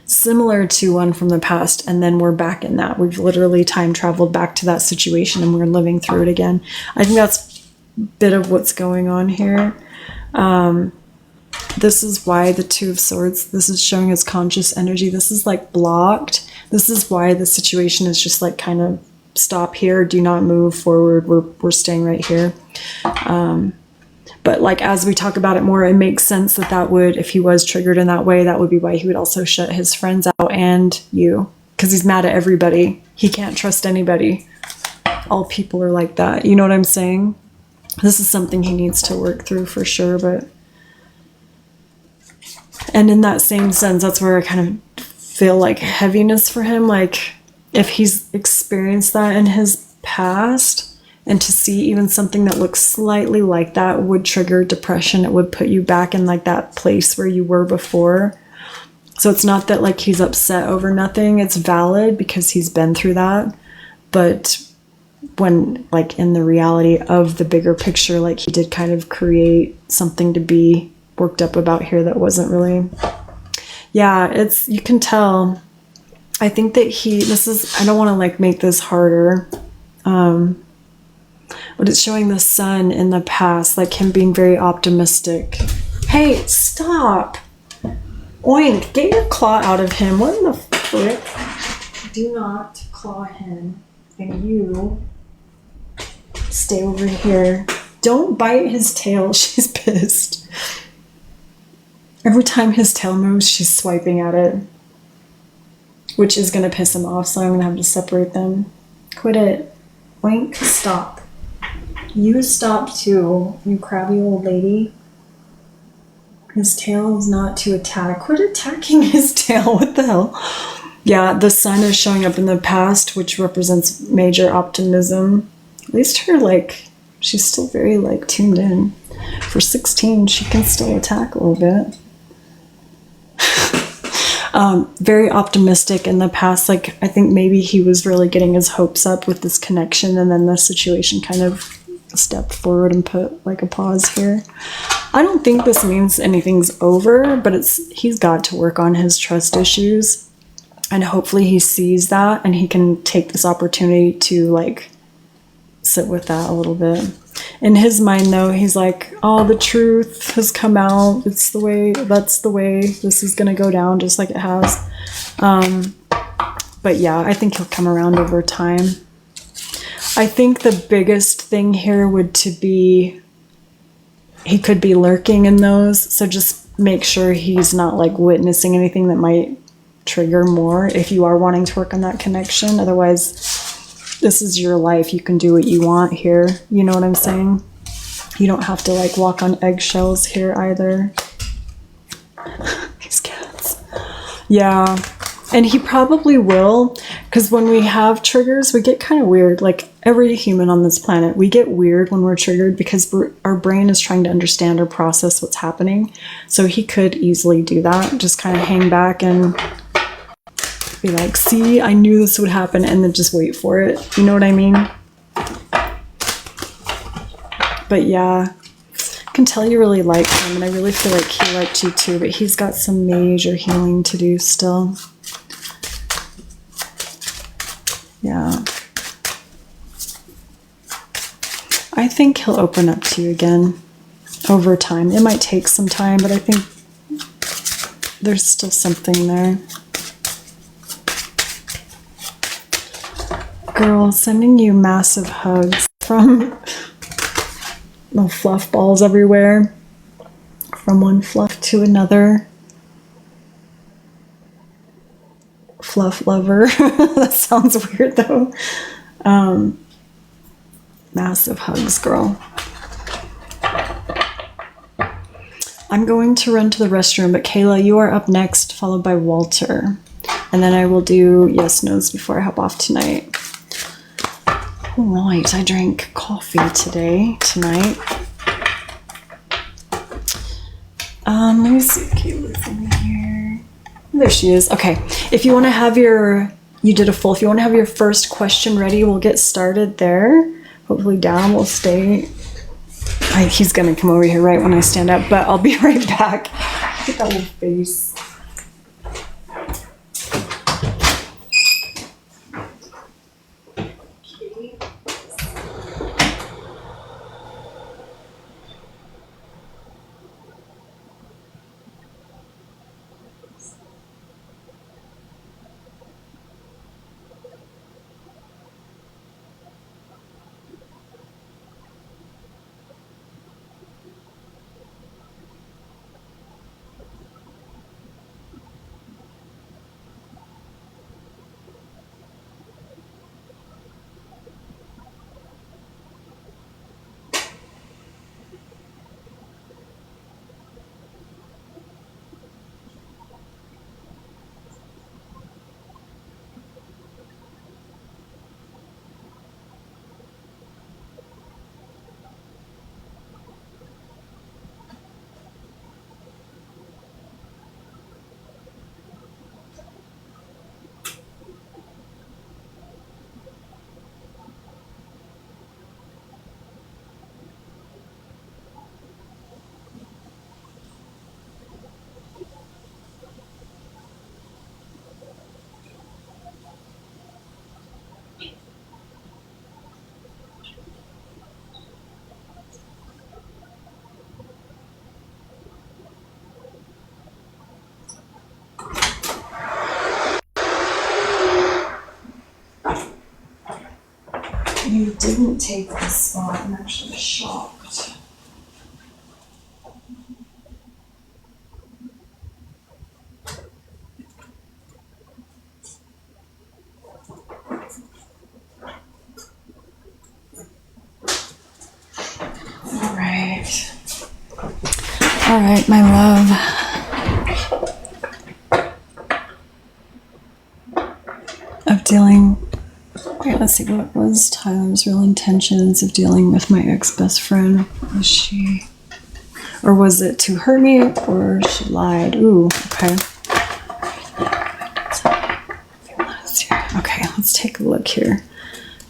similar to one from the past, and then we're back in that. We've literally time traveled back to that situation and we're living through it again. I think that's a bit of what's going on here. This is why the 2 of Swords, this is showing as conscious energy. This is like blocked. This is why the situation is just like kind of stop here, do not move forward. We're staying right here. But like, as we talk about it more, it makes sense that would, if he was triggered in that way, that would be why he would also shut his friends out and you, because he's mad at everybody. He can't trust anybody. All people are like that. You know what I'm saying? This is something he needs to work through for sure. And in that same sense, that's where I kind of feel like heaviness for him, like if he's experienced that in his past, and to see even something that looks slightly like that would trigger depression. It would put you back in like that place where you were before. So it's not that like he's upset over nothing. It's valid because he's been through that. But when like in the reality of the bigger picture, like he did kind of create something to be worked up about here that wasn't really, yeah, it's, you can tell. I think that I don't want to like make this harder. But it's showing the sun in the past, like him being very optimistic. Hey, stop. Oink, get your claw out of him. What in the frick? Do not claw him. And you stay over here. Don't bite his tail. She's pissed. Every time his tail moves, she's swiping at it, which is going to piss him off, so I'm going to have to separate them. Quit it. Oink, stop. You stop too, you crabby old lady. His tail is not to attack. Quit attacking his tail. What the hell? Yeah, the sun is showing up in the past, which represents major optimism. At least her, like, she's still very, like, tuned in. For 16, she can still attack a little bit. Very optimistic in the past. Like, I think maybe he was really getting his hopes up with this connection, and then the situation kind of stepped forward and put like a pause here. I don't think this means anything's over, but he's got to work on his trust issues, and hopefully he sees that and he can take this opportunity to like sit with that a little bit. In his mind though, he's like, oh, the truth has come out. That's the way this is gonna go down, just like it has. But yeah, I think he'll come around over time. I think the biggest thing here would to be, he could be lurking in those. So just make sure he's not like witnessing anything that might trigger more if you are wanting to work on that connection. Otherwise, this is your life. You can do what you want here. You know what I'm saying? You don't have to like walk on eggshells here either. These cats. Yeah. And he probably will, because when we have triggers, we get kind of weird. Like every human on this planet, we get weird when we're triggered because our brain is trying to understand or process what's happening. So he could easily do that. Just kind of hang back and be like, see, I knew this would happen, and then just wait for it. You know what I mean? But yeah, I can tell you really like him, and I really feel like he liked you too, but he's got some major healing to do still. Yeah. I think he'll open up to you again over time. It might take some time, but I think there's still something there. Girl, sending you massive hugs from the fluff balls everywhere. From one fluff to another. Fluff lover. That sounds weird though. Massive hugs, girl. I'm going to run to the restroom, but Kayla, you are up next, followed by Walter. And then I will do yes, no's before I hop off tonight. All right, I drank coffee tonight. Let me see if Kayla's in here. There she is. Okay, if you want to have you did a full, if you want to have your first question ready, we'll get started there. Hopefully Dad will stay. He's going to come over here right when I stand up, but I'll be right back. Look at that little face. you didn't take this spot. I'm actually shocked. All right, my love. Of dealing, wait, let's see, what was Tyler's real intentions of dealing with my ex-best friend? Was she, or was it to hurt me, or she lied? Ooh, okay. Okay, let's take a look here.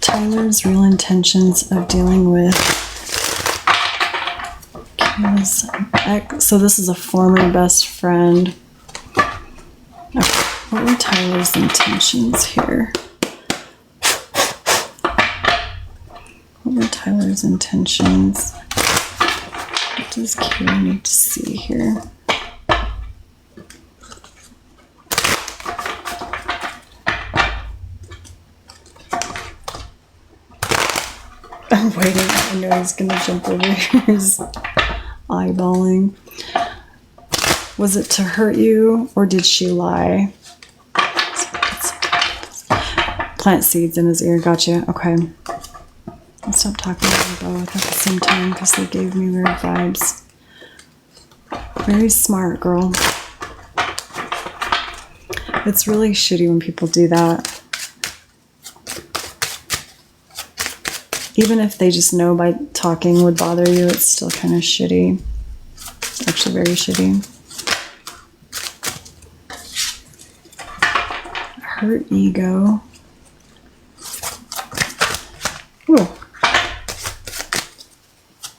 Tyler's real intentions of dealing with his ex. So this is a former best friend. Okay, what were Tyler's intentions here? What were Tyler's intentions? What does Kira need to see here? I'm waiting. I know he's gonna jump over here. He's eyeballing. Was it to hurt you, or did she lie? Plant seeds in his ear. Gotcha. Okay. I'll stop talking to them both at the same time because they gave me weird vibes. Very smart, girl. It's really shitty when people do that. Even if they just know by talking would bother you, it's still kind of shitty. Actually, very shitty. Hurt ego. Ooh.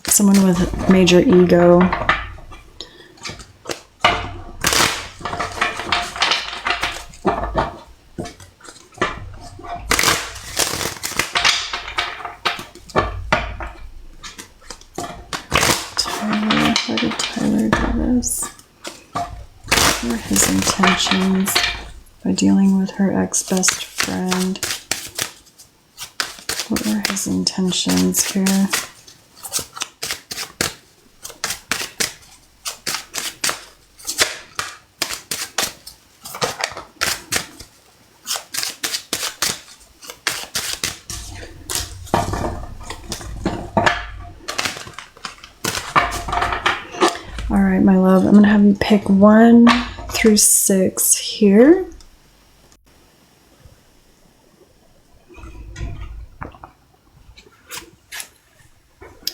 Someone with major ego. How did Tyler do this? What were his intentions by dealing with her ex-best friend? What were his intentions here? All right, my love, I'm going to have you pick 1 through 6 here.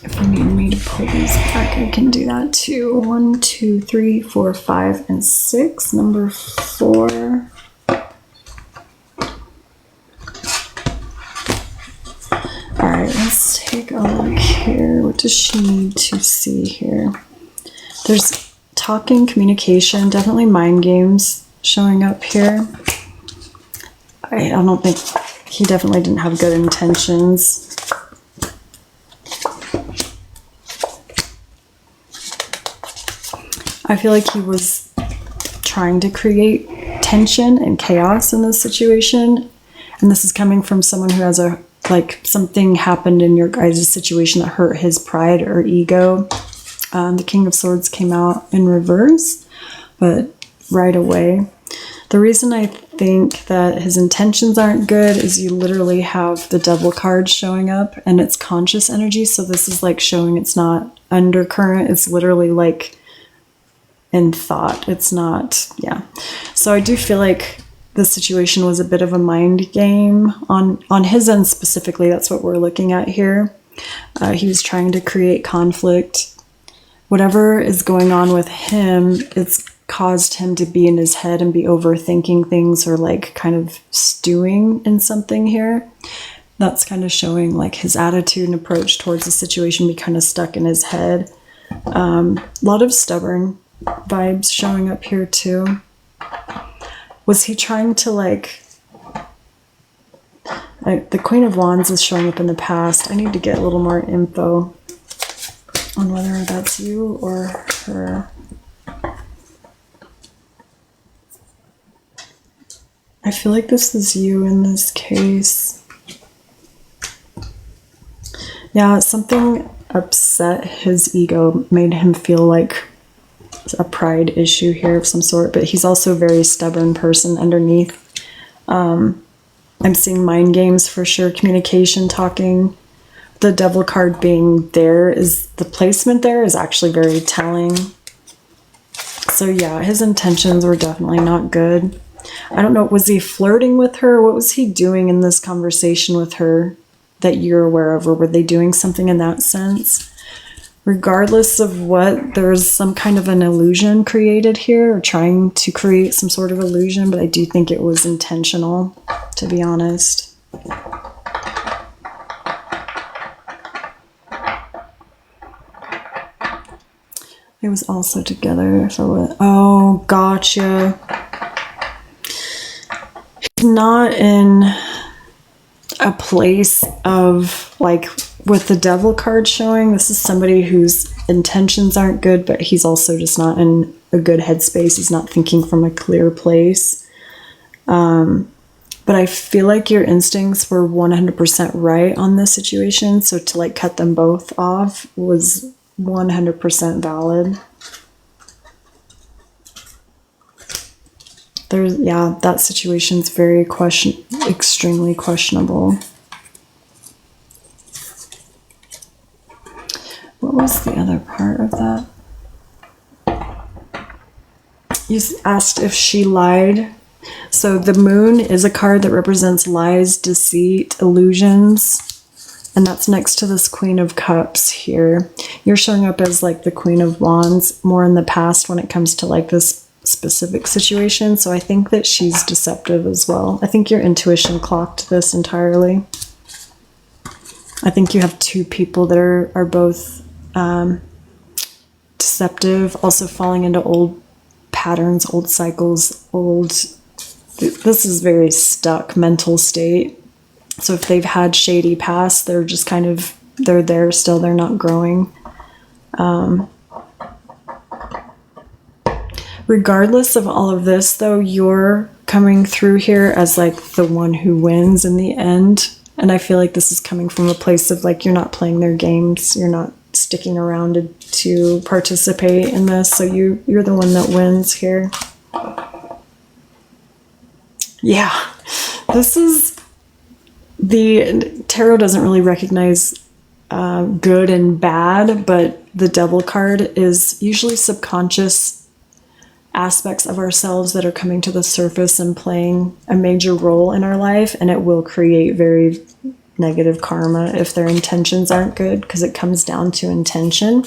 If you need me to pull these back, I can do that too. 1, 2, 3, 4, 5, and 6. Number 4. All right, let's take a look here. What does she need to see here? There's talking, communication, definitely mind games showing up here. I don't think, he definitely didn't have good intentions. I feel like he was trying to create tension and chaos in this situation. And this is coming from someone who has something happened in your guys' situation that hurt his pride or ego. The King of Swords came out in reverse, but right away. The reason I think that his intentions aren't good is you literally have the Devil card showing up, and it's conscious energy, so this is like showing it's not undercurrent. It's literally like in thought. It's not, yeah. So I do feel like the situation was a bit of a mind game on his end specifically. That's what we're looking at here. He was trying to create conflict. Whatever is going on with him, it's caused him to be in his head and be overthinking things or like kind of stewing in something here. That's kind of showing like his attitude and approach towards the situation be kind of stuck in his head. A lot of stubborn vibes showing up here too. Was he trying to like the Queen of Wands is showing up in the past. I need to get a little more info on whether that's you or her. I feel like this is you in this case. Yeah, something upset his ego, made him feel like a pride issue here of some sort, but he's also a very stubborn person underneath. I'm seeing mind games for sure, communication, talking. The devil card being there is the placement there is actually very telling. So yeah, his intentions were definitely not good. I don't know, was he flirting with her? What was he doing in this conversation with her that you're aware of? Or were they doing something in that sense? Regardless of what, there's some kind of an illusion created here, or trying to create some sort of illusion, but I do think it was intentional, to be honest. It was also together. Oh, gotcha. He's not in a place of, like, with the devil card showing, this is somebody whose intentions aren't good, but he's also just not in a good headspace. He's not thinking from a clear place. But I feel like your instincts were 100% right on this situation. So to like cut them both off was 100% valid. That situation's very extremely questionable. What was the other part of that? You asked if she lied. So the moon is a card that represents lies, deceit, illusions. And that's next to this Queen of Cups here. You're showing up as like the Queen of Wands more in the past when it comes to like this specific situation. So I think that she's deceptive as well. I think your intuition clocked this entirely. I think you have two people that are both deceptive, also falling into old patterns, old cycles, this is very stuck mental state. So if they've had shady past, they're just kind of, they're there still, they're not growing. Regardless of all of this, though, you're coming through here as like the one who wins in the end. And I feel like this is coming from a place of like, you're not playing their games. You're not sticking around to participate in this. So you're the one that wins here. Yeah, this is, the tarot doesn't really recognize good and bad, but the devil card is usually subconscious aspects of ourselves that are coming to the surface and playing a major role in our life, and it will create very negative karma if their intentions aren't good, because it comes down to intention.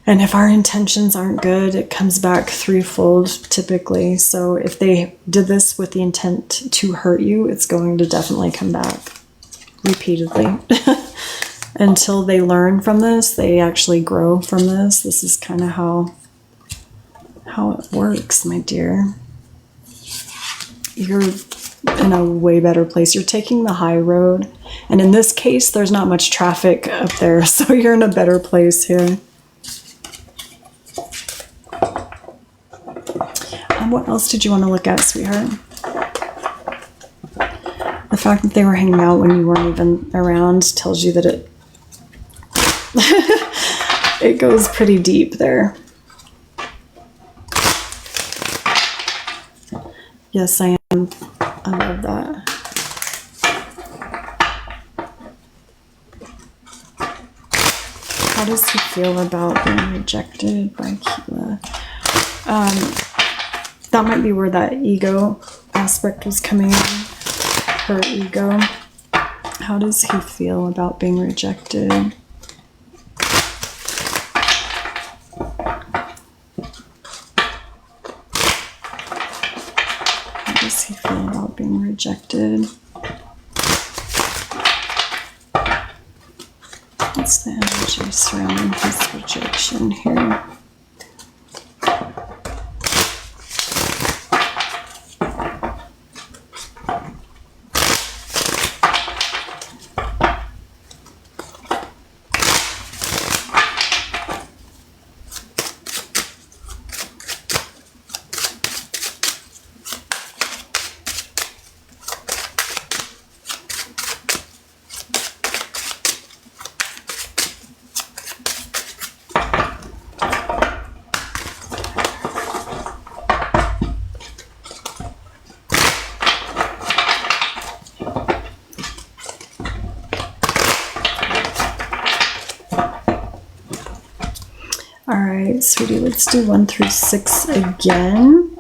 And if our intentions aren't good, it comes back threefold typically. So if they did this with the intent to hurt you, it's going to definitely come back repeatedly. Until they learn from this, they actually grow from this. This is kind of how it works, my dear. You're in a way better place. You're taking the high road. And in this case, there's not much traffic up there. So you're in a better place here. What else did you want to look at, sweetheart? The fact that they were hanging out when you weren't even around tells you that it goes pretty deep there. Yes, I am. I love that. How does he feel about being rejected by Keela? That might be where that ego aspect was coming in. Her ego. How does he feel about being rejected? How does he feel about being rejected? What's the energy surrounding his rejection here? sweetie. Let's do 1 through 6 again.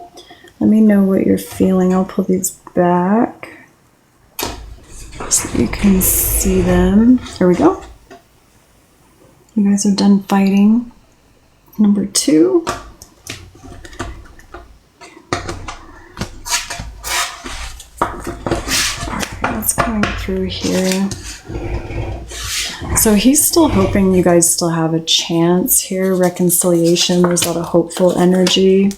Let me know what you're feeling. I'll pull these back so you can see them. There we go. You guys are done fighting. Number 2. What's coming through here? So he's still hoping you guys still have a chance here. Reconciliation, there's a lot of hopeful energy.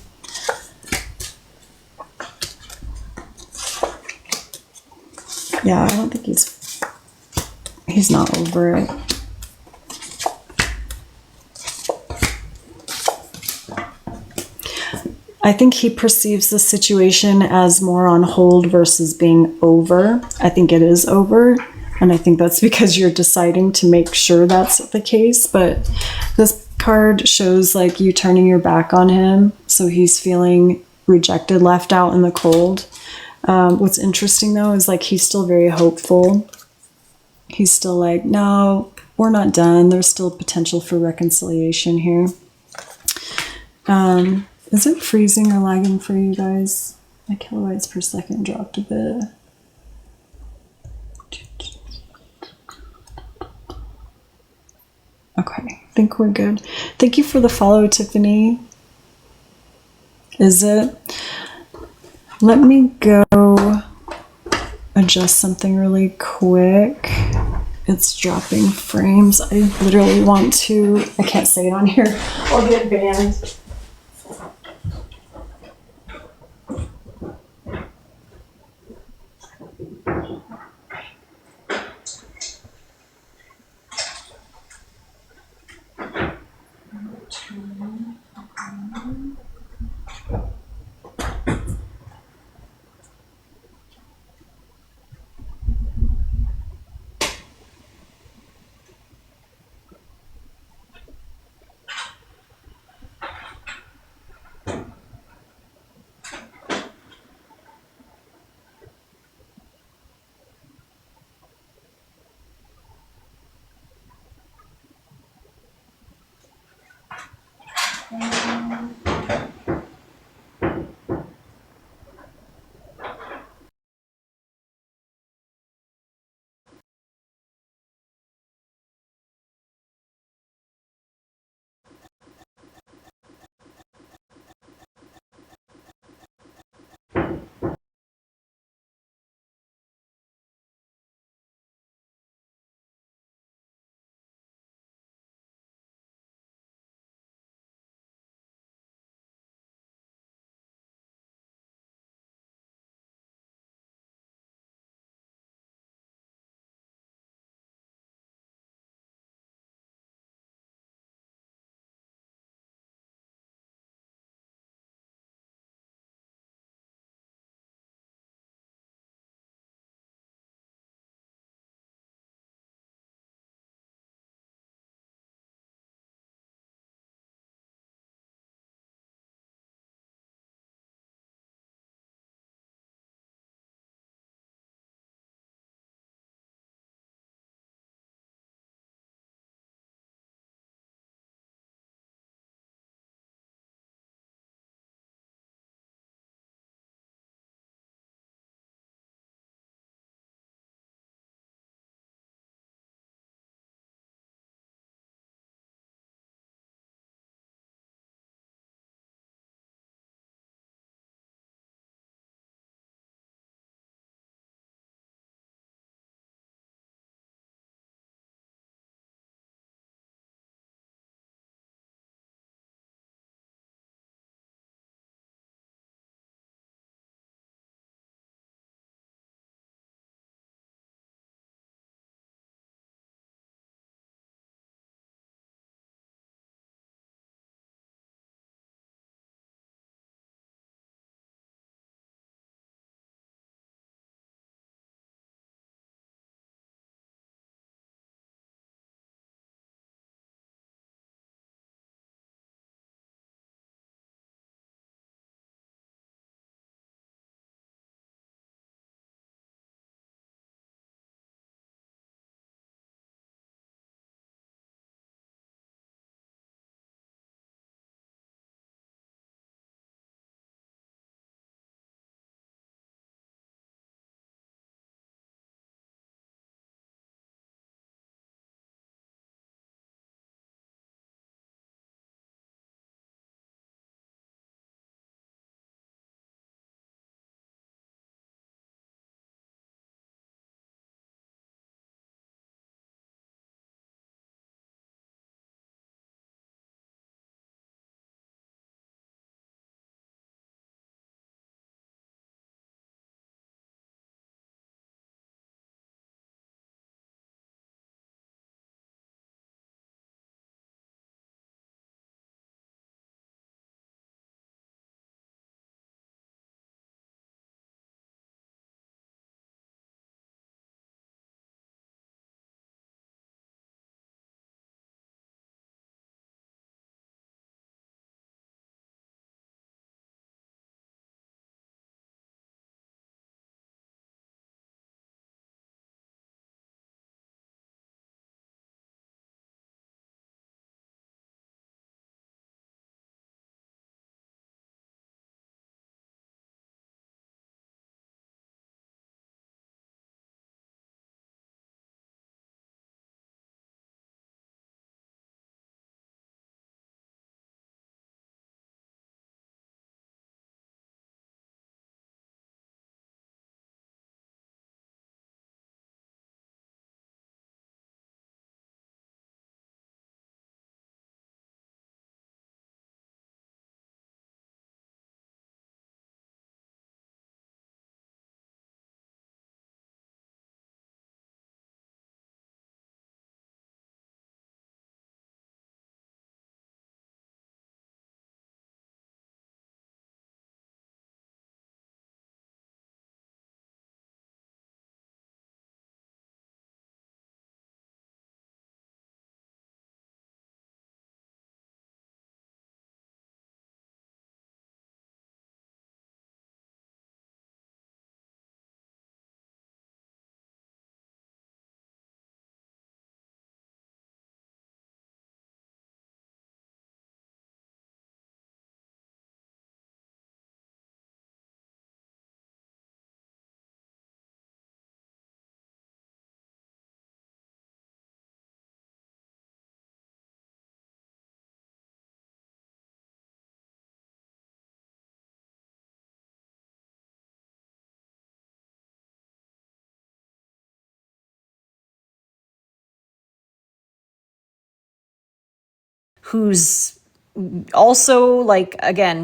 Yeah, I don't think he's not over it. I think he perceives the situation as more on hold versus being over. I think it is over, and I think that's because you're deciding to make sure that's the case. But this card shows like you turning your back on him, so he's feeling rejected, left out in the cold. What's interesting though is like he's still very hopeful. He's still like, no, we're not done. There's still potential for reconciliation here. Is it freezing or lagging for you guys? My kilobytes per second dropped a bit. Okay, I think we're good. Thank you for the follow, Tiffany. Is it? Let me go adjust something really quick. It's dropping frames. I literally want to, I can't say it on here. I'll get banned. who's also, like, again,